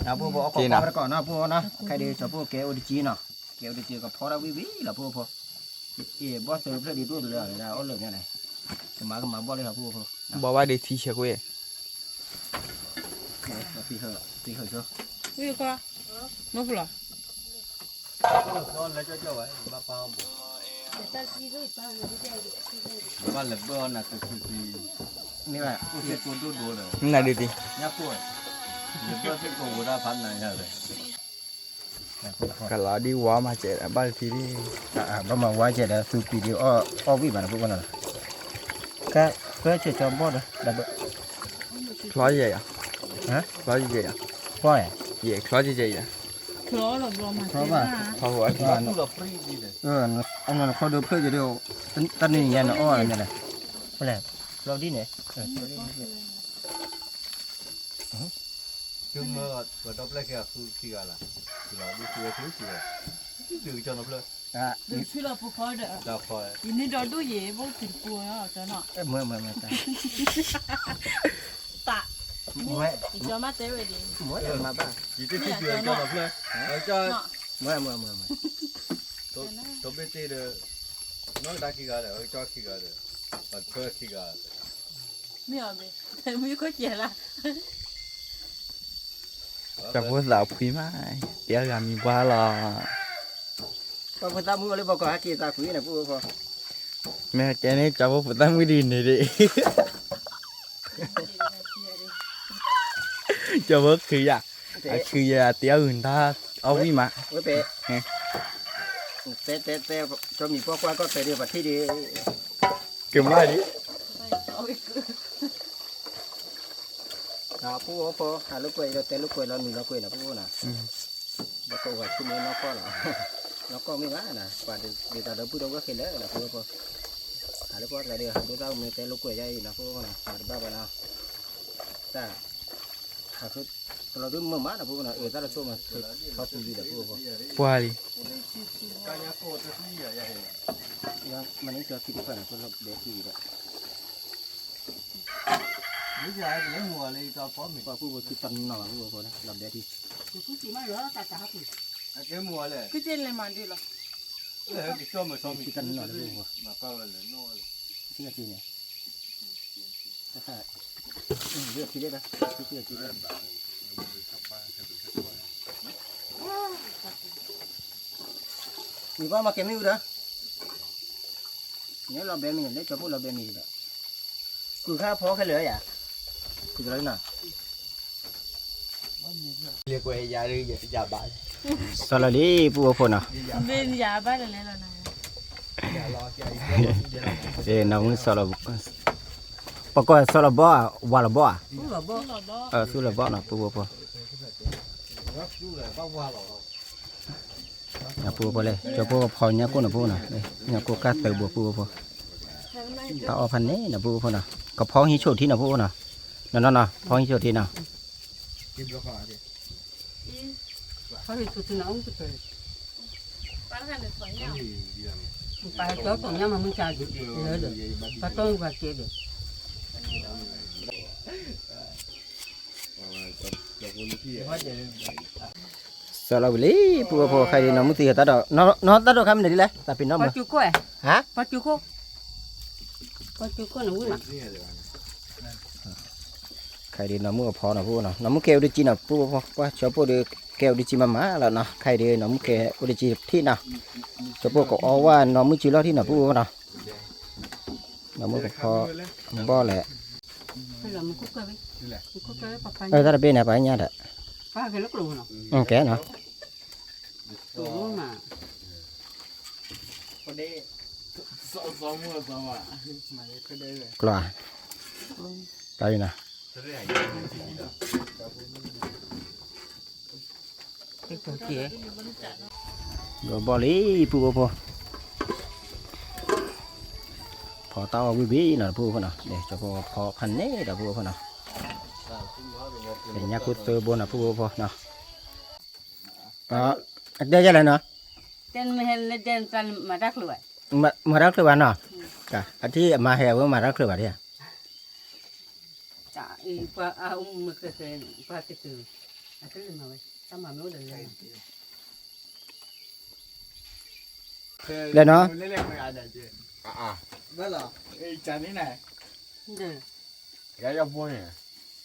[SPEAKER 1] นะพวกเอาของมาก่อนนะพวกนะใครดีจะพวกแกอุดจีน่ะแกอุดจีก็พอแล้ววิละพวกบ่เจอเพื่อดีตัวเลยนะเอาเลยเนี่ยไหนจะมาก็มาบ่เลยครับพวก
[SPEAKER 4] บอกว่าเด็กที่เชกุย
[SPEAKER 1] ตีเหอะเจ้า
[SPEAKER 2] นี่ก็น้องผู้หรอ
[SPEAKER 5] นอนแล้วเจ้าไว้บ้าเปล่า
[SPEAKER 3] Kita kira itu ada dia.
[SPEAKER 5] บ้านหลังบ้านน่ะคือที่
[SPEAKER 1] นี่แหละ
[SPEAKER 5] กูเสกกูดูเลย
[SPEAKER 4] น่าดูดิ
[SPEAKER 5] เนี่ยกูเดี๋ยวเสกกูได้พันไหนเลย
[SPEAKER 4] กันแล้วดีว่ามาเจอบ้านที่นี่
[SPEAKER 1] บ้ามาว่าจะได้สูปีเดียวอ้อวิบานะพวกนั้นก็เพื่อจะจอมบ่เลยดับ
[SPEAKER 4] คล้อยใหญ่อะ
[SPEAKER 1] ฮะ
[SPEAKER 4] คล้อยใหญ่อะ
[SPEAKER 1] พ่อไง
[SPEAKER 4] ใหญ่คล้อยใหญ่อะ
[SPEAKER 2] คล้อหรอบลมา
[SPEAKER 1] เพราะว่า
[SPEAKER 4] เขาหัว
[SPEAKER 5] กูหลับฟรีดีเลย
[SPEAKER 1] อันนั้นเขาดูเพื่อจะเดียวตอนนี้เงี้ยนะอ้อเนี่ยแหละอะไรเราดีเนี่ยเราดีเนี่ย
[SPEAKER 5] จึงเมื่อวันรับแรกคือที่อะไรที่เราดูคือที่ดูจนรับเลย
[SPEAKER 2] ดูชื่อเราผู้คอยเด้อ
[SPEAKER 5] เราคอย
[SPEAKER 2] ยินดีดอดูเย่บ่ถึงกลัวอ่ะจ้ะเนาะ
[SPEAKER 1] เมื่อตา
[SPEAKER 2] ตะ
[SPEAKER 1] เมื่อ
[SPEAKER 2] อีจอมาเตะไว้ดิ
[SPEAKER 1] มาบ้าง
[SPEAKER 5] ยี่ที่เดือนจนรับเลยแล้วจะ
[SPEAKER 1] เมื่อ
[SPEAKER 5] ตัวเบตี้เด้อน้องตาขี้กันเลยจ้าขี้กันเลยปัดเพื่อขี้กัน
[SPEAKER 2] ไม่เอาดิมีก็เจ๋ละ
[SPEAKER 4] จะพูดสาวคุยมาเดี๋ยวกันมีว่าหรอ
[SPEAKER 1] พอตามือเลยบอกก็หากีตาคุยนะพูดพอ
[SPEAKER 4] แม่แกนี่จะพูดตั้งไม่ดีนี่ดิจะว่าคืออยากคืออยากเตี้ยอื่นถ้าเอาวิมา
[SPEAKER 1] เว้ยเป๊ะแต่จะมีพวกว่าก็แต่เดียวบัดที่ดี
[SPEAKER 4] เก็บไว้ดิ
[SPEAKER 2] เอาอีก
[SPEAKER 1] พูดพอหาลูกกล้วยเราแต่ลูกกล้วยเรามีลูกกล้วยนะพูดนะแล้วก็ว่าชั่วโมงนอกก็หรอแล้วก็ไม่ว่านะกว่าเดี๋ยวเราพูดเราก็เห็นแล้วนะพูดพอหาลูกกล้วยอะไรเดียวหาลูกเรามีแต่ลูกกล้วยใหญ่นะพูดนะหาบ้าไปนะแต่หาคือเราดูมือมานะพูดนะถ้าเราตัวมาเขาตีดีนะพูดพอ
[SPEAKER 4] ปวดดิ
[SPEAKER 5] การยาโคตรที่ใหญ่ๆ
[SPEAKER 1] ยังมันนี่จะคิดว่านะคนเราเด็กดีนะ
[SPEAKER 5] นี่ใหญ่เลยหัวเลยจะพร้อมอีก
[SPEAKER 1] ว่าพูดว่าคิดตันหน่อยพูดพอนะเราเด็กดี
[SPEAKER 3] Kuku si mana tak tahu tu.
[SPEAKER 5] ไอ้เกมัวเลย
[SPEAKER 2] คือเจนเลยมันดิหรอ
[SPEAKER 5] เลยที่ชอบมาชอบมี
[SPEAKER 1] คิดตันหน่อยพูดพอ
[SPEAKER 5] มาเป้าเลยโน่เลย
[SPEAKER 1] ที่กระจีเนี่ยถ้าเลือกที่ได้ไหมที่กระจีได้มีว่ามาเก็บไม่รู้นะเนี่ยเราเบมีเนี่ยจะพูดเราเบมีเนี่ยคือข้าพอแค่เหลืออ่ะคืออะไรน่ะ
[SPEAKER 4] เรียกว่าอย่าดื้ออย่าบ้า
[SPEAKER 1] สวัสดีผู้คนอ่ะ
[SPEAKER 2] เป็นยาบ้าเลยแล้วนะ
[SPEAKER 4] อย่ารออย่า
[SPEAKER 1] เอ้น้องสาร ปกติสลับบ่วาลบ่
[SPEAKER 3] 不萝卜，
[SPEAKER 1] สุลบ่นะปูปูนะปูปูเลยจะปูพอเนี่ยกูนะปูนะเนี่ยกูกัดเตอบัวปูปูตาอพันนี้นะปูปูนะก็พอหิโชที่นะปูนะนั่นพอหิโชที่นะ
[SPEAKER 3] 他是出去拿不着，
[SPEAKER 2] ป้าหันเด็กสวยเนี่ย
[SPEAKER 3] 把脚动要么没家的，热的，把动把接的，
[SPEAKER 1] สลับเลยปูปูใครน้ำมุตีตาดอกน้องตาดอกคำไหนดีเลยตาเป็นน้อง
[SPEAKER 3] 把
[SPEAKER 1] มั้ย
[SPEAKER 3] 酒锅，
[SPEAKER 1] ฮะ
[SPEAKER 3] 把酒锅，把酒锅能喂嘛？
[SPEAKER 1] ใครดีน้ำมุพอนะปูนะน้ำมุแก้วดิจีนะปูปูว่าชอบปูดิแก้วดิจีมาแล้วนะใครดีน้ำมุแก้วดิจีที่นะชอบปูก็เอาว่าน้ำมุจีรอที่นะปูนะน้ำมุพอบ่แหละ
[SPEAKER 3] 这个我们锅锅呗，锅锅把饭，
[SPEAKER 1] ตาเป็นไหนไปเนี่ยเด้อ
[SPEAKER 3] 把给了锅了，
[SPEAKER 1] แกเนาะ
[SPEAKER 3] 锅嘛，
[SPEAKER 1] กลัวตายนะ
[SPEAKER 3] 这个接，
[SPEAKER 1] ก็บ่เลยปูปูพอเต้าวิบีนะปูนะเดี๋ยวจะพอพันนี้เดี๋ยวปูนะเป็นยักษ์กุศลบนนะปูนะเดี๋ยวจะอะไรเนาะ
[SPEAKER 3] 真没很那真咱马扎了，
[SPEAKER 1] มารักคือวันเนาะกะอันที่มาแห่ว่ามารักคือวันเนี่ย
[SPEAKER 3] 咋一把啊我们这个把这个，啊这里嘛喂，咱嘛没有人来，
[SPEAKER 1] แล้วเนาะ
[SPEAKER 4] เล่นๆไม่อาจจะเจนั่นเหรอไอ้จานนี้ไหน
[SPEAKER 3] 这
[SPEAKER 4] แกจะพูดเนี่ย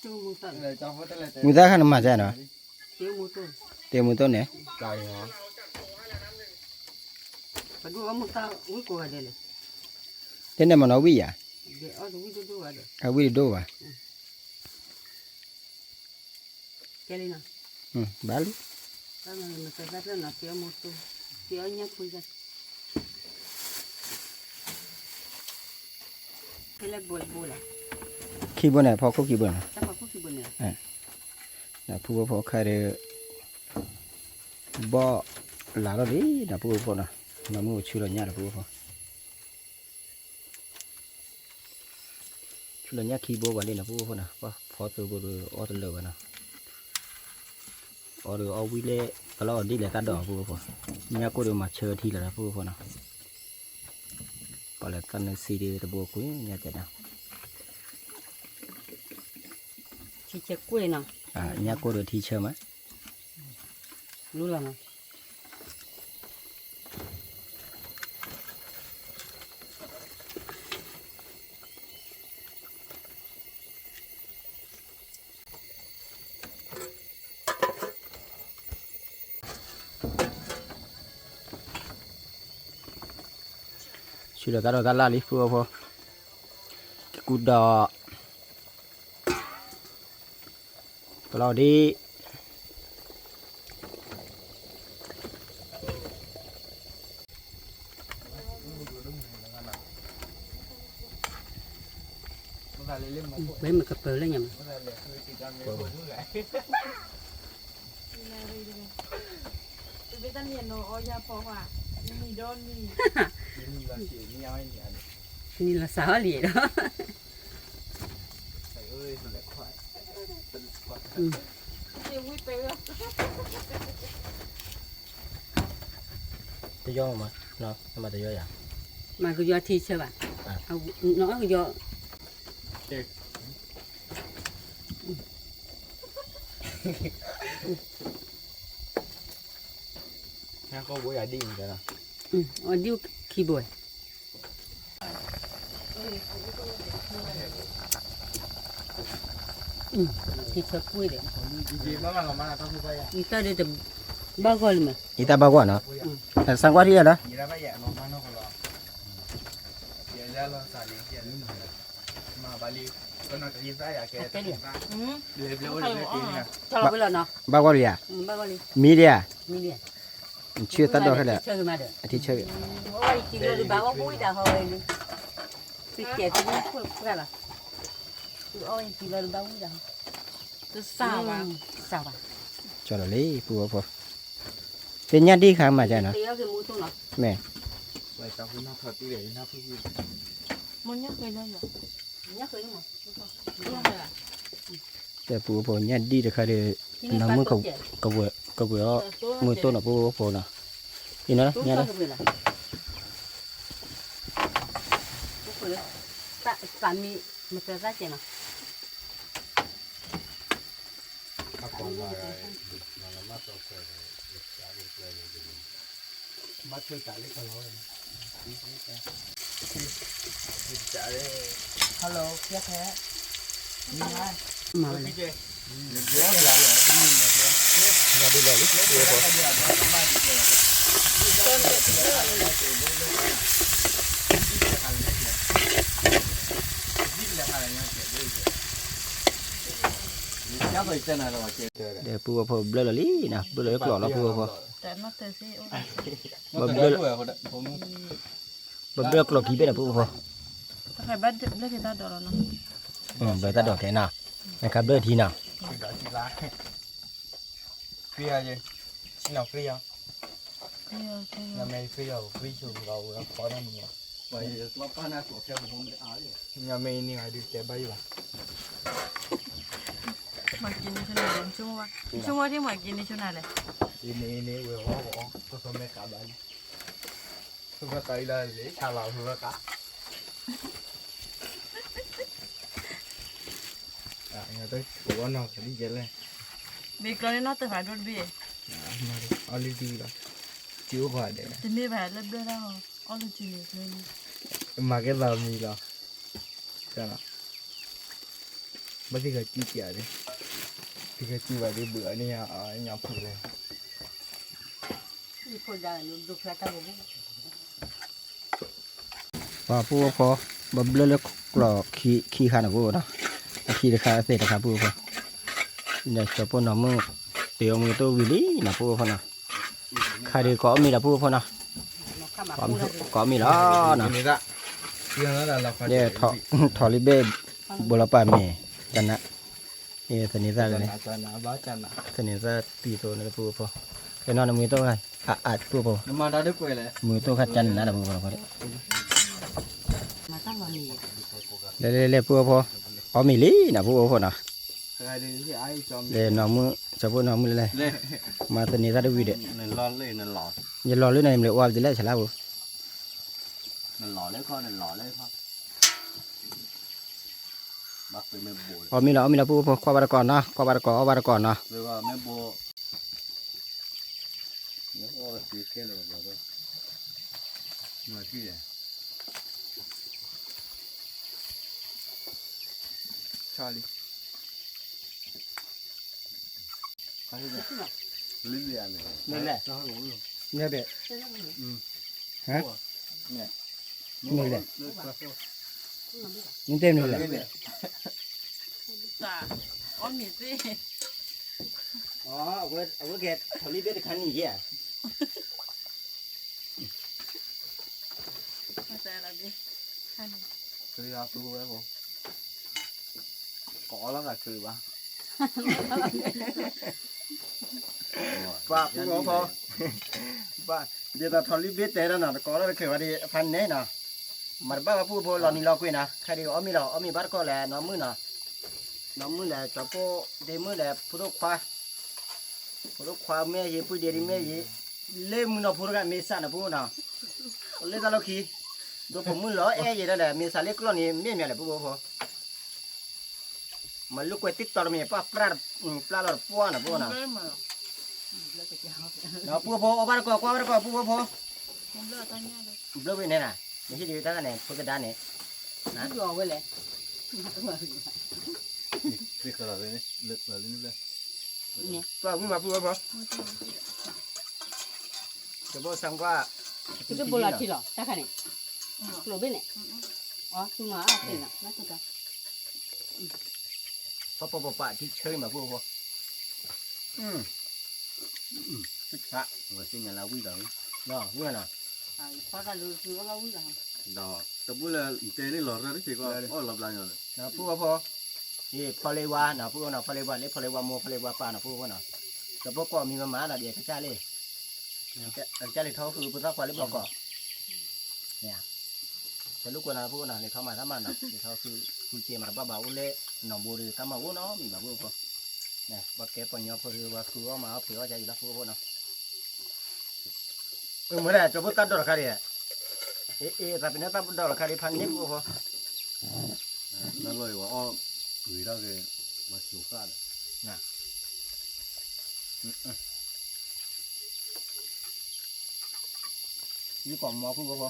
[SPEAKER 3] 就没得，
[SPEAKER 4] เลยจะพูดอะไร
[SPEAKER 1] มีแต่ขันมาใช่เนาะ
[SPEAKER 3] 就没得，
[SPEAKER 1] เตรียมมือต้นเนี่ย
[SPEAKER 4] ใจเหรอ
[SPEAKER 3] 把这我们打我过来的嘞，
[SPEAKER 1] เต้นได้มันเอาวิ่งอ่ะ
[SPEAKER 3] 这啊这我都做完的，
[SPEAKER 1] เอาวิ่งดูว่ะ
[SPEAKER 3] 这里呢，
[SPEAKER 1] บ้าลู
[SPEAKER 3] 咱们那个在这那这没得，这人家回来，这来不了，
[SPEAKER 1] ขี้บนไหนพอเขาขี้บน
[SPEAKER 3] 咱把过去不呢，
[SPEAKER 1] นะผู้พอใครเดบ่หลาแล้วดินะผู้พอนะน้ำมือชื่ออะไรเนี่ยนะผู้พอชื่ออะไรเนี่ยขี้บ่วันนี้นะผู้พอนะว่าพอตัวบ่ดูออตัวเลยวันนะออดูเอาวิเล่ก็แล้วดีเลยตัดดอกผู้พอเนี่ยก็ดูมาเชิญที่แล้วนะผู้พอนะพอแล้วตอนนี้ซีดีตะบัวคุยเนี่ยจะนะ
[SPEAKER 3] 去吃贵呢，
[SPEAKER 1] เนี่ยก็ดูที่เชิญมั้ย
[SPEAKER 3] รู้了吗？
[SPEAKER 1] ชื่ออะไรก็ลาลิฟูพอกูดอก็เราดี
[SPEAKER 3] mấy mà cặp bờ lên nhầm,
[SPEAKER 2] ไปตั้งเย็นโนออยาพอว่ามีโดนมี
[SPEAKER 3] นี่là sao liền đó,
[SPEAKER 2] เจียววิไปเลย
[SPEAKER 1] จะย่อมาเนาะทำไมจะย่ออย่าง
[SPEAKER 3] mà cái do thi chưa bạn, nó cái do
[SPEAKER 4] งั้นก็บ่อยากดิ้งกันนะ
[SPEAKER 3] ở điêu khi buổi, thì sợ quê đấy,
[SPEAKER 4] จริงๆเมื่อวันเรามาต้องพูดไปอ่ะ
[SPEAKER 3] người ta đây tầm bao gọi mà,
[SPEAKER 1] อีตาบ้ากว่าเนาะแต่สังกัดที่ไหนนะ
[SPEAKER 4] ยีราฟไม่แย่ลงมาโน่นก็รอเดี๋ยวจะลองสายเขียนมาบาลีก็น่าจะยิ้มได้อยากแกจะยิ้มได้เร็วๆเลยจริงอ่ะ
[SPEAKER 3] cho nó với là nó,
[SPEAKER 1] บ้ากว่าเลยอ่ะ
[SPEAKER 3] bao gọi đi,
[SPEAKER 1] มีเดีย
[SPEAKER 3] mi đi,
[SPEAKER 1] ชื่อตัดดอกให้แหละ
[SPEAKER 3] chơi mà được,
[SPEAKER 1] ที่ชื่อ
[SPEAKER 3] ôi chỉ rồi bảo có vui đã hồi, đi, cái kia thì cũng ra là, tu oi ti lo ba u da
[SPEAKER 2] จะสาวอ่ะ
[SPEAKER 3] sa ba
[SPEAKER 1] จอดเลยปูพอเป็นญาติดีข้างมาจ้ะเนาะ
[SPEAKER 3] ti yo ke mu tu no
[SPEAKER 1] แม่
[SPEAKER 4] ไปตามคุณน้าถอดตีเลยน้าพี่
[SPEAKER 2] มันยังเคยเลยเหรอ
[SPEAKER 3] nya ke no
[SPEAKER 2] ยังเลยอ่ะ
[SPEAKER 1] แต่ปูพอญาติดีเด้อค่ะเด้อ
[SPEAKER 3] ni
[SPEAKER 1] Nó
[SPEAKER 3] pa
[SPEAKER 1] mới
[SPEAKER 3] to
[SPEAKER 1] không-
[SPEAKER 3] che
[SPEAKER 1] กระเบือกระเบือมือต้นอ่ะปูพอนะนี่นะ
[SPEAKER 3] tu
[SPEAKER 1] เนี่ย
[SPEAKER 3] sa
[SPEAKER 1] นะ
[SPEAKER 3] ke bela tu ko ta sa mi me pe sa che no
[SPEAKER 5] ถ้าคนมาไงมันมาตัวเคยจะดูเคยดูมาช่วยจ่ายเล็กน้อย
[SPEAKER 4] hello แค่แค่นี่ไง
[SPEAKER 3] ma le
[SPEAKER 4] พี่เจเดี๋ยวเดี๋ยวอย่าดูเลยเดี๋ยวพอ
[SPEAKER 5] chắc phải chân này là mà chơi
[SPEAKER 1] เดี๋ยวปูพอเบลอลี่นะเบลอกรอแล้วปูพอ
[SPEAKER 2] แต่มาเตอร์ซี่โอ้
[SPEAKER 5] nó cái đó rồiผม
[SPEAKER 1] เบลอกรอกี่เป็นอ่ะปูพอ
[SPEAKER 2] ถ้าใครบ้านเลือกที่ตาดอลเนาะ
[SPEAKER 1] เบลอตาดอกแค่น่ะนะครับเบลอทีน่ะ
[SPEAKER 4] Thì đó chỉ lá Phía gì? Xin nào phía không?
[SPEAKER 2] เที่ยวเที่ยว
[SPEAKER 4] Nhà mày phía rồi, phía trường gầu nó có đâu mình
[SPEAKER 5] vậy nó có na của theoผมไม่เอาเลย
[SPEAKER 4] Nhà mày đi ngoài được chạy bay vào
[SPEAKER 2] มากินในช่วงไหนช่วงว่าที่มากินในช่วงไหนเลย
[SPEAKER 4] Đi nè vừa hóa bỏ, có sao mẹ cả bay Không có cây lên, để xa lào không có cá Nhà tới, của nó phải đi chạy lên
[SPEAKER 2] บีกรอนนี่นอเตอร์ผ่านรถบี
[SPEAKER 4] Mà đi, ở đi đi rồi Chịu khỏi để
[SPEAKER 2] จะมีผ่านเล็บด้วยแล้วอ๋อเลยจริงเลย
[SPEAKER 4] Mà cái giờ mì là Sao nào Bắt thì cái chi chả đi Thì cái chi vào đi bữa này ở nhà phụ này
[SPEAKER 3] ni ko da lu du ka ta bo
[SPEAKER 1] ว่าปูพอเบลอกรอขี้ข้านะปูนะขี้ข้าเสร็จนะครับปูพอเดี๋ยวจะปูน้ำมือเตียวมือตัววิลี่นะปูพอนะใครดีก็มีนะปูพอนะ
[SPEAKER 3] no ka ma
[SPEAKER 1] ก็มีแล้วนะ
[SPEAKER 4] Ini tak Yang đó là phải
[SPEAKER 1] เดี๋ยวทอริเบ้บุรพามีจันนะนี่สนิทกันเลย
[SPEAKER 4] Chana, bá chana
[SPEAKER 1] สนิทตีโตนะปูพอแค่นอนมือตัวไงอาจปูพอ
[SPEAKER 5] nó mà đã được quay lại
[SPEAKER 1] มือตัวขัดจันนะปูพอ
[SPEAKER 3] ma ta ma ni
[SPEAKER 1] เล่ปูพอเอามีลี่นะปูพอนะ
[SPEAKER 4] Hai đứa thì ai cho
[SPEAKER 1] เดี๋ยวน้องมือจะพูดน้องมือเลย
[SPEAKER 5] lên
[SPEAKER 1] มาสนิทกันดูวิดี
[SPEAKER 5] nên lo lên nên lọ
[SPEAKER 1] อย่ารอเรื่องไหนเลยว่าจะเล่ฉลาบุ
[SPEAKER 5] nên lọ lấy con nên lọ lấy con bắt về mấy bộ
[SPEAKER 1] เอามีแล้วปูพอควาบาร์ก่อนนะควาบาร์ก่อนเอาบาร์ก่อนนะ
[SPEAKER 5] rồi vào mấy bộ nó có cái kia rồi rồi người kia này
[SPEAKER 4] Charlie
[SPEAKER 5] hay đấy lý gì này
[SPEAKER 1] นี่แหละ
[SPEAKER 5] cho uống luôn
[SPEAKER 1] นี่แหละฮะ
[SPEAKER 5] nè
[SPEAKER 1] นี่แหละ
[SPEAKER 5] nước qua thôi
[SPEAKER 1] นี่เต็มนี่แหละ
[SPEAKER 5] nè
[SPEAKER 2] จ้าอ๋อมีสิ
[SPEAKER 1] อ๋อเอาเกตทอลิเบตคันนี้อ่ะ
[SPEAKER 2] ไม่ใช่อะไรดิ
[SPEAKER 5] tôi ra tôi bé không có lắm là cười ba
[SPEAKER 1] ป้าปูพอป้าเดี๋ยวทอลิเบตแต่ละนะก็แล้วคือว่าดีพันเน่นะมันบ้าปูพอเรานี่เราคุยนะใครดีเอามีเราเอามีบาร์ก็แหละน้องมือนะน้องมือแหละจะปูเดมือแหละพูดควาแม่ยี่พูดเดี๋ยวแม่ยี่เล่มือนะพูดกันเมษานะพูดนะเล่ตลกขี้ดูผมมือล้อเอ๊ยยี่นั่นแหละเมษาเล็กล้อนี่เมียแหละปูพอมันลูกไว้ติดต่อมีป้าปลาหลอดป้วนนะพูดนะ
[SPEAKER 2] เริ่มมา
[SPEAKER 1] เอาปูพอเอาบาร์ก็ควาบาร์ก็ปูพอ
[SPEAKER 2] ผมเลิกตอนนี้เลย
[SPEAKER 1] เบลอไปเนี่ยนะไม่ใช่ดีตั้งแต่เนี่ยพูดกันได้เนี่ย
[SPEAKER 3] na do we le
[SPEAKER 5] việc là lên lực là lên lên
[SPEAKER 3] ni
[SPEAKER 1] ป้าวิ่งมาปูพอจะบอกสั่งว่า
[SPEAKER 3] tu ke bola ti lo ta ka ni lo be ne tu ma a te na na ta
[SPEAKER 1] พอปะที่เชยมาปูพอศึกษา
[SPEAKER 5] rồi xin nhà là quý đỡ
[SPEAKER 1] เนาะเมื่อน่ะ
[SPEAKER 3] ai kwa ka lu su ga wi da
[SPEAKER 5] đó tập bữa là tên này lọt ra đấy chỉ có lọt lại rồi
[SPEAKER 1] นะปูพอ พอเลยวานะพวกนะพอเลวาเลยพอเลวาโมพอเลวาปานะพวกนะแต่พวกก็มีมาหมาเดียวจ้าเลยจ้าเลยเขาคือพุทธควาเลยบอกก็เนี่ยแต่ลูกคนนะพวกนะเลยเขามาทำมันนะเลยเขาคือเจมาบ้าอุเล่หนองบัวหรือทำมาวุ้นเนาะมีแบบพวกก็เนี่ยบักเก็บปัญญาพอหรือว่าคือว่ามาเอาเผื่อใจอยู่แล้วพวกนะเมื่อไรจะพูดตัดดอกคารีแต่เป็นตัดดอกคารีพันนี้พวกก็
[SPEAKER 5] นั่นเลยว่าอ้อคุยได้เลยมาสู่กัน
[SPEAKER 1] ยี่ก่อนมอพูดก็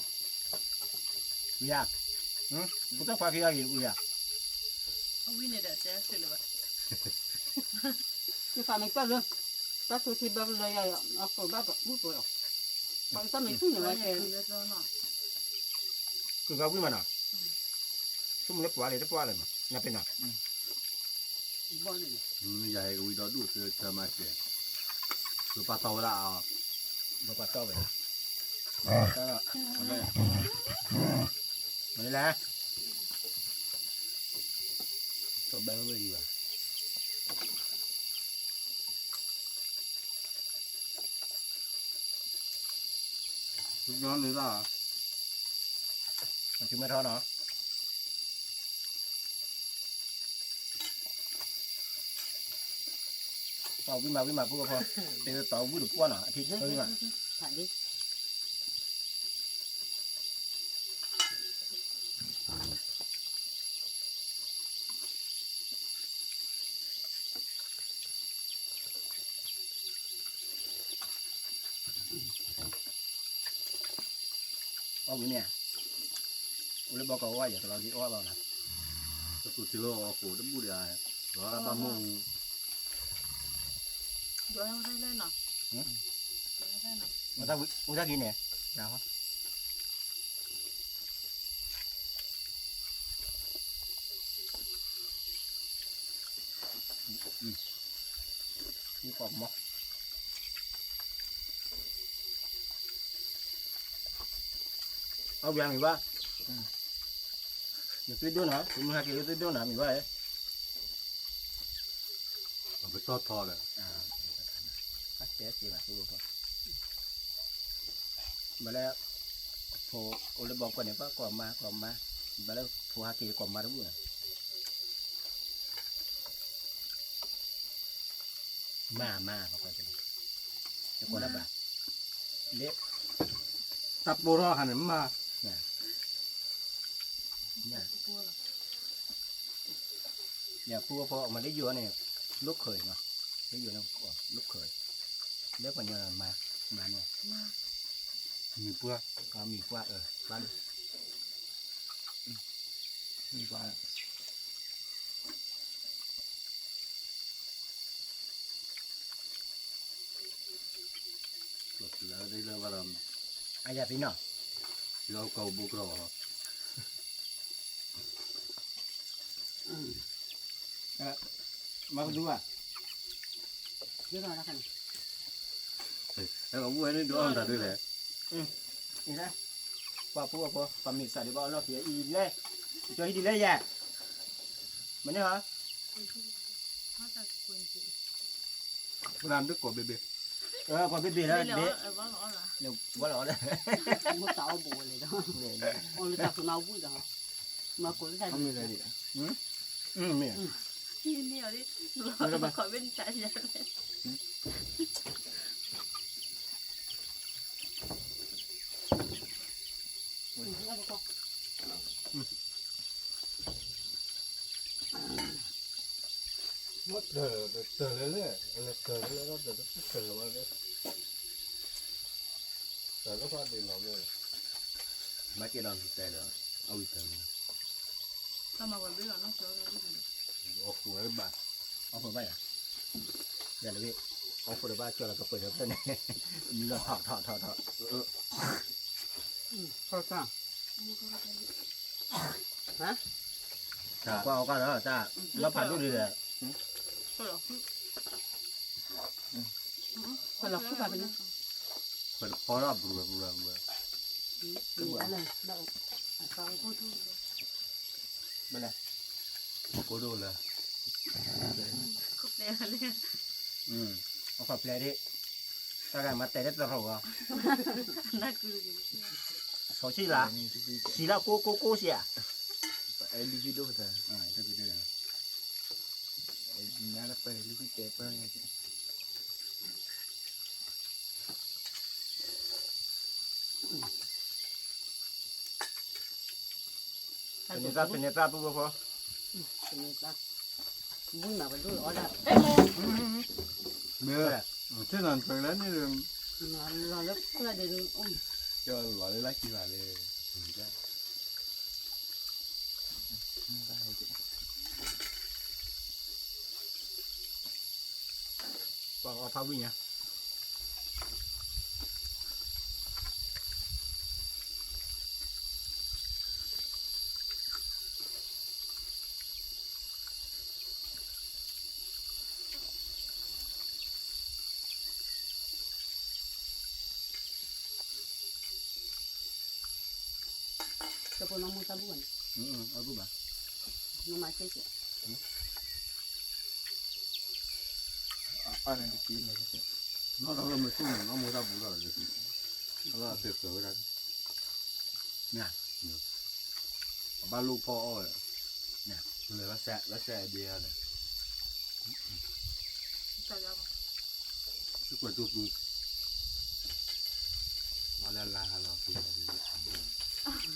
[SPEAKER 1] อยากพุทธควาคืออยากอยาก
[SPEAKER 2] เอาวิ่งเนี่ยเดี๋ยวเจ๊สิเลยว่ะ
[SPEAKER 3] 你反正干着，咱出去不是要手把不不不要，反正咱没去呢，
[SPEAKER 2] เรา
[SPEAKER 3] 那
[SPEAKER 2] อยาก
[SPEAKER 3] 些
[SPEAKER 2] คุยเรื่องเนาะ
[SPEAKER 1] คือเขาวิ่งมาหน่ะชุ่มเล็บปลาเลยเล็บปลาเลยมั้งน่าเป็นน่ะ
[SPEAKER 3] 不呢。
[SPEAKER 5] ใหญ่คุยได้ดูเธอมาเสียคือปลาโตละอ่ะ
[SPEAKER 1] บอกว่าต่อไปก็มันนี่แหละ
[SPEAKER 5] ตัวแบงค์ไม่ดีว่ะทุกย้อนเลยล่ะ
[SPEAKER 1] มันคือไม่ท้อเนาะต่อวิ่งมาพูดก็พอเดี๋ยวต่อวิ่งหรือป้วนอ่ะอาทิตย์วิ่งมา
[SPEAKER 3] 看的，
[SPEAKER 1] เอาวิ่งเนี่ยอุลบอกเขาว่าอย่าตลอดที่อ้อเรานะ
[SPEAKER 5] ตัวที่โลโอ้โหดับบุรีอะไรร้อนบะมุง
[SPEAKER 2] เดี๋ยวให้ได้เนาะเดี๋ยวให้ได้เนาะ
[SPEAKER 1] มันถ้าอุตส่าห์กินเนี่ยยาวนี่ปอบมอกเอาอย่างนี้ว่าเดี๋ยวซื้อด้วยนะคุณมากินซื้อด้วยนะมีว่า
[SPEAKER 5] เอาไปทอดทอดเลย
[SPEAKER 1] phát chế gì mà tôi không mà đây phố ô lê bọc quần này có còn mà mà đây phố hà kỳ còn mà đúng rồi mà có coi cho con đáp bà lết
[SPEAKER 5] ตับโบราณหันมา
[SPEAKER 1] nha
[SPEAKER 2] กลัวเหรอ
[SPEAKER 1] nhà phu phò mà lấy dừa này lúc khởi mà lấy dừa nó lúc khởi nếu còn nhờ mà nè
[SPEAKER 5] มีเปลือก
[SPEAKER 1] có mì qua ở bán mì qua
[SPEAKER 5] แล้วได้เรื่องว่าเรา
[SPEAKER 1] ai ra tí nào
[SPEAKER 5] เราเกาบุกรอ
[SPEAKER 1] mà không đúng à
[SPEAKER 3] 这个那看，
[SPEAKER 5] แล้วก็บุ้ยนี่ดูอันตรายด้วยเลย
[SPEAKER 1] นี่นะว่าพวกปลาหมึกใส่ในบ่อเราเสียอีเลยจะให้ดีเลยแย่มันนี่เหรอ
[SPEAKER 2] เขาจะคุยจริง
[SPEAKER 5] ร้านดึกกว่าเบเบ้
[SPEAKER 1] พอเบี้ยแล้ว
[SPEAKER 2] ไม่เหรอ
[SPEAKER 1] เบี้ย
[SPEAKER 2] ว่าเหรอเหรอ
[SPEAKER 1] เดี๋ยวว่าหล่อเลย
[SPEAKER 3] 我找不来的，我们打出脑部的哈，มาคนละ
[SPEAKER 5] ทำยังไงดี
[SPEAKER 1] เนี่ย
[SPEAKER 2] ที่นี่เอาดิเราขอเป็นใจใหญ่เลย
[SPEAKER 5] มดเตอเรื่อยๆเตอเรื่อยๆแล้วเดี๋ยวต้องเตอมาเลยแต่ก็พอดีเราเลยไม่เกี่ยวกับใจเลยเอาอีกแล้ว
[SPEAKER 2] เรามาวันเรื่องน้องเสือกันดิ
[SPEAKER 5] โอ้โหไอ้บ้า
[SPEAKER 1] เอาผมไปอ่ะเดี๋ยวเลยเอาคนบ้าช่วยเราก็เปิดเพื่อนมีเราถอด
[SPEAKER 3] ข้าวจ้าฮะ
[SPEAKER 1] ก็เอาก็แล้วจ้าแล้วผ่านดูดีเลย
[SPEAKER 2] ก็เหรอ
[SPEAKER 3] คนละคู่แบบนี้
[SPEAKER 5] เป็นพอรับรู้
[SPEAKER 3] มีอะไรเราเขา
[SPEAKER 2] พูดถูก
[SPEAKER 1] ไม่เลย
[SPEAKER 5] ก็ดูเลย
[SPEAKER 2] คุบเลยเลย
[SPEAKER 1] เอาฝับแปลดิถ้ากันมาแต่ได้ตลอดอ่ะ
[SPEAKER 2] น่าคือ
[SPEAKER 1] สองชีละชีละโก้เสีย
[SPEAKER 4] ไอ้ลิบิโดแต่
[SPEAKER 1] 这个这个
[SPEAKER 4] ไอ้นั่นไปลิบิเตไปไง
[SPEAKER 1] เป็นเนต้าปุ๊บพอ
[SPEAKER 3] Kenapa? Bui mà vẫn đuổi ở đây.
[SPEAKER 5] เมื่อเช่นนั้นไปแล้วนี่เรื่อง
[SPEAKER 3] Nó lớp là đến ông
[SPEAKER 5] จะหล่อเลยละกี่บาทเลยจ้ะ
[SPEAKER 1] บอกเอาพาวิ่งอ่ะ
[SPEAKER 3] cho cô nó mua ta buồn.
[SPEAKER 1] เอาปุ๊บอ่ะ
[SPEAKER 3] Nó mà chơi kìa.
[SPEAKER 4] อันนั้นกินเลย
[SPEAKER 5] น้องเราไม่สู้น้องมูราบูราเลยแล้วก็เสือกันเนี่ยบ้านลูกพ่ออ้อยเนี่ยเลยว่าแสเดียเลย
[SPEAKER 2] แต่เรา
[SPEAKER 5] ทุกคนทุกมาแล้วลาเราคือ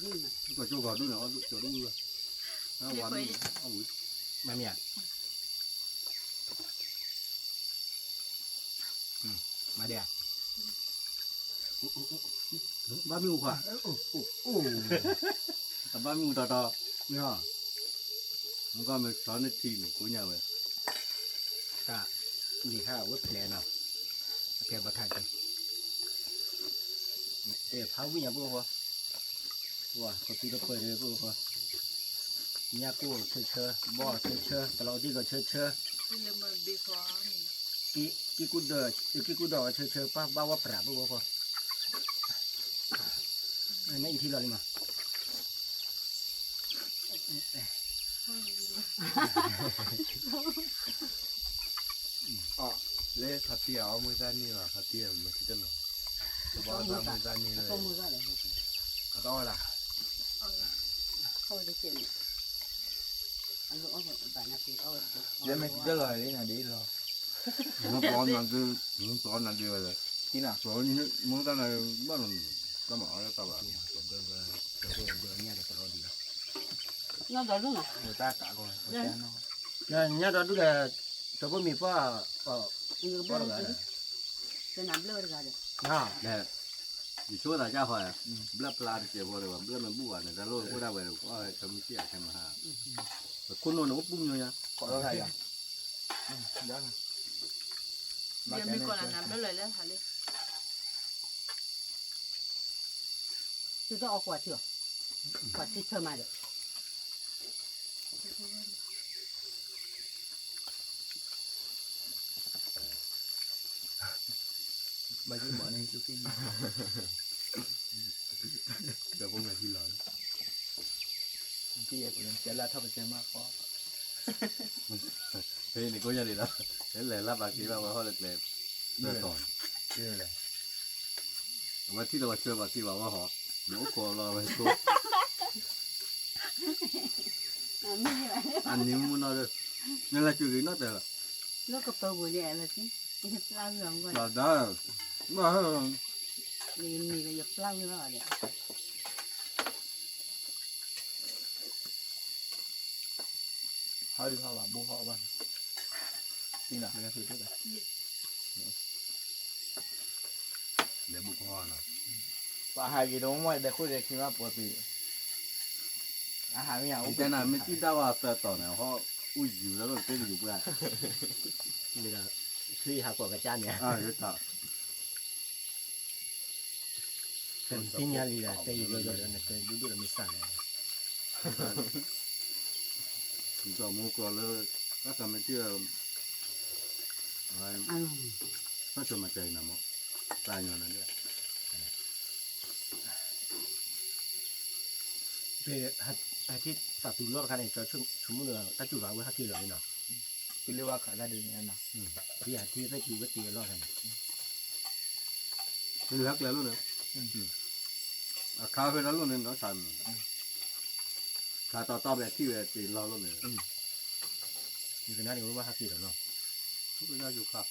[SPEAKER 3] Bui mà.
[SPEAKER 5] ทุกคนก่อนดูหน่อยเอาจอดูเลยแล้ววันนี้เอาอุ้ย
[SPEAKER 1] มาเมียมาเดี๋ยวบ้ามิวขวา
[SPEAKER 5] บ้านมูต่อเนี่ยมันก็ไม่สอนในทีมกูเนี่ยเว้ย
[SPEAKER 1] ก็มีข้าววัดแผลเนาะแผลบาดทันกันพาวิ่งอ่ะปุ๊บพอว้าเขาตีก็เปิดเลยปุ๊บพอเนี่ยกูเชื่อบ่เชื่อตลอดที่ก็เชื่อ
[SPEAKER 2] คือเรื่องมันบีฟอร์
[SPEAKER 1] กี่กูเดอเชื่อป้าบ้าว่าปราบปุ๊บพอนี่อีกทีละเลยมา
[SPEAKER 5] เล่ทัดเตี้ยเอามือด้านนี้ว่ะทัดเตี้ยมันคิดกันหรอจะบอกว่ามือด้านนี้เลย
[SPEAKER 3] Không mua ra để.
[SPEAKER 5] ต้องอะไร
[SPEAKER 3] Không để chuyện. Anh lỗ rồi bạn nó thì ôi.
[SPEAKER 4] เดี๋ยวไม่ได้เลยนี่นะดีหรอ
[SPEAKER 5] มันสอนนั่นคือมันสอนนั่นเดียวเลย
[SPEAKER 4] กินอ่ะ
[SPEAKER 5] สอนนี่มือด้านไหนบ้านก็มาอะไรต่อไป
[SPEAKER 1] เนี่ยเบอร์เนี่ยตลอดดี
[SPEAKER 3] Nó đỡ luôn à?
[SPEAKER 4] เดี๋ยวตากะก่อนแค่นั้น
[SPEAKER 1] เนี่ยเราดูแลตัวพวกมีป้าก็
[SPEAKER 3] Người
[SPEAKER 1] ป้า
[SPEAKER 3] bơ
[SPEAKER 1] อะไร
[SPEAKER 3] rồi. Cái nắm lơ ra được.
[SPEAKER 1] น่า
[SPEAKER 5] เนี่ยอยู่ช่วงไหนจ้าหอยเบลปลาเกี่ยวอะไรวะเบลมันบัวเนี่ยแต่โลกก็ได้เว้ยก็ทำเชี่ยแค่มาหาคุณโน่นก็ปุ้มอยู่เนี่ย
[SPEAKER 4] ขอเราไทยอ่ะเดี๋ยว
[SPEAKER 2] เดี๋ยวมีคนน้ำได้เลยแล้วค่ะเลย
[SPEAKER 3] Chứ nó quả chưa? Quả chưa chơi mà được.
[SPEAKER 4] มาที่หมอในทุกที่
[SPEAKER 5] เดี๋ยวพวกเงินที่หลอน
[SPEAKER 4] ที่อยากจะละเท่ากับเจมากพอ
[SPEAKER 5] เฮ้ยนี่ก็ยังดีนะเห็นเลยรับบางทีเราว่าเขาเล็กๆเดินต่อ
[SPEAKER 4] เรื่อยเลย
[SPEAKER 5] ว่าที่เราเชื่อว่าที่ว่าหอเดี๋ยวกลัวเราไปตัว อันนี้มันน่าจะนี่แหละจุดนี้น่าจะ
[SPEAKER 3] Nó cặp tàu của nhẹ là chứ. Cái hiệp lao rồi rồi.
[SPEAKER 5] เราได้มา
[SPEAKER 3] Mình là hiệp lao như nó ở đây.
[SPEAKER 4] เขาดีเขาว่าบูเขาบ้างกินอ่ะ
[SPEAKER 1] ไม่ได้ซื้อด้วย
[SPEAKER 5] เดี๋ยวบุกห้องนะ
[SPEAKER 4] ว่าหายกี่ดงว่าเด็กคุยเด็กคิดว่าปกติอาหารไม่อยาก
[SPEAKER 5] ไอ้เจ้าน่ะไม่คิดได้ว่าเสือต่อเนี่ยเขาอุ้ยอยู่แล้วก็เต้นอยู่เพื่อน
[SPEAKER 1] นี่ละคือหากว่ากระจานเนี่ย
[SPEAKER 5] เดี๋ยวต่อ
[SPEAKER 1] เป็นที่นี่ลีละแต่อีกเยอะๆเนี่ยแต่ดูแล้วไม่สั่นเลย
[SPEAKER 5] ถึงต่อมูกรเลยก็ทำให้เชื่ออะไร ก็จะมาใจนะมั้งตายอย่างนั้นเนี่ย
[SPEAKER 1] เป็นอาทิตย์ตัดตุลรอดกันเนี่ยจะชุ่มเนื้อถ้าจุดว่าไว้ฮักกี้เลยเนาะ
[SPEAKER 4] คือเรียกว่าขาได้ดีนั่นนะ
[SPEAKER 1] ที่ที่ได้คิวก็ตีรอดกัน
[SPEAKER 5] มันรักแล้วลูกเนี่ยข้าวเป็นแล้วลูกเนี่ยเนาะฉันข้าต่อแบบที่แบบตีรอลูกเนี่ย
[SPEAKER 1] อยู่กันนั่นนี่ว่าฮักกี้หรอเนาะ
[SPEAKER 5] เขาเป็นได้อยู่ครับ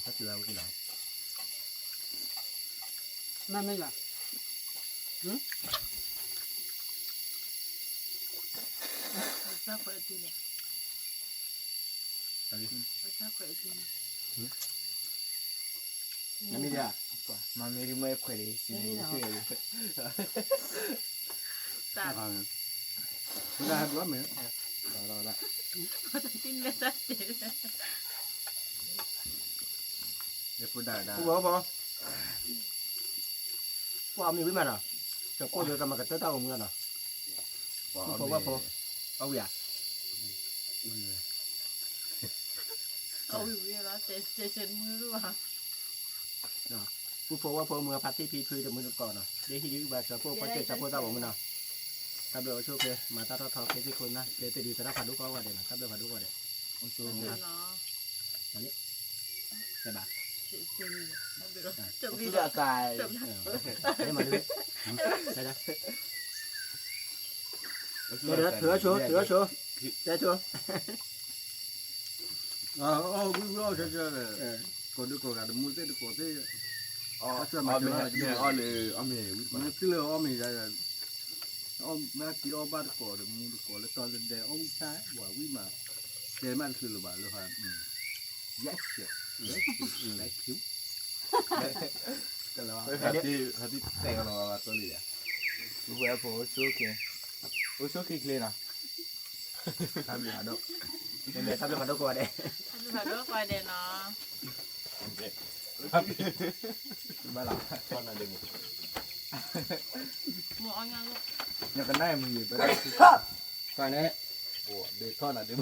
[SPEAKER 1] ฮักกี้เรากินหรอ
[SPEAKER 3] มาไม่ล่ะ
[SPEAKER 2] ชอบเปิดทีเลย
[SPEAKER 1] ตอนนี้
[SPEAKER 2] ชอบเปิดที
[SPEAKER 1] ยังไม่ได้
[SPEAKER 4] มาไม่รู้ไม่เคยเลยสิคือ
[SPEAKER 2] ตา
[SPEAKER 5] ไม่ได้ให้ด้วยไหม
[SPEAKER 1] รอละ
[SPEAKER 2] ติ้นเลยตัดเด็ด
[SPEAKER 5] เดี๋ยวพูดได้ได้
[SPEAKER 1] ผู้บอกพอพอมีวิมานอ่ะจะโก้เดียวกันมากับเต้าของมึงอ่ะพอว่าพอเอาอย่า
[SPEAKER 2] เอาอยู่เวลาเจนมือหรือเปล่า
[SPEAKER 1] ผู้พอว่าพอมือพัดที่พีพื้นจะมือก่อนเนาะเดี๋ยวที่ยืมแบบจะพวกประเทศจะพวกเต้าของมึงเนาะถ้าเบลช่วยเพมาตาทอเพที่คนนะเดี๋ยวจะดีแต่ถ้าพัดลูกก็ว่าเด่นถ้าเบลพัดลูกก็เด่น
[SPEAKER 4] โอ้โห
[SPEAKER 2] เนาะ
[SPEAKER 1] ใช่ปะ
[SPEAKER 2] เจนจบ
[SPEAKER 4] คื
[SPEAKER 2] ดี
[SPEAKER 4] อ
[SPEAKER 2] แล้ว
[SPEAKER 4] อากาศ
[SPEAKER 2] จบ
[SPEAKER 1] ได้มาเลยได้ได้เดี๋ยวถือชัวเดี๋ยวชัว
[SPEAKER 5] กูรู้ใช่เลยคนดูคนกันมูเต้ดูคนเต้
[SPEAKER 4] อ๋อเนี่ยอ๋อเลยอ๋อเมย์
[SPEAKER 5] มันที่เราเอาไม่ได้เอาแม่ที่เอาบ้านก่อนมูดูก่อนแล้วตอนเด็กเอาวิชาว่าวิมาเดี๋ยวมันคือหรือเปล่าหรือเปล่าyes yes like you
[SPEAKER 1] ก็แล้ว
[SPEAKER 4] ไปหาที่แต่งเรามาตัวนี้อ่ะรู้ว่าผมโชว์เคโอ้โชว์เคเลยนะทำอย่างนั้น
[SPEAKER 1] เนี่ยถ้าเบลพัดลูกก็เด่น
[SPEAKER 2] ผ่านรถไฟเดนเนาะ
[SPEAKER 4] บ้าหลังตอนนั้นเด็ก
[SPEAKER 2] หมูอ้อยงั้นลูก
[SPEAKER 4] เนี่ยกันได้มึงอยู่ไปได้
[SPEAKER 1] ก่อนนี้
[SPEAKER 5] โอ้เด็กท่อนอ่ะเดี๋ยว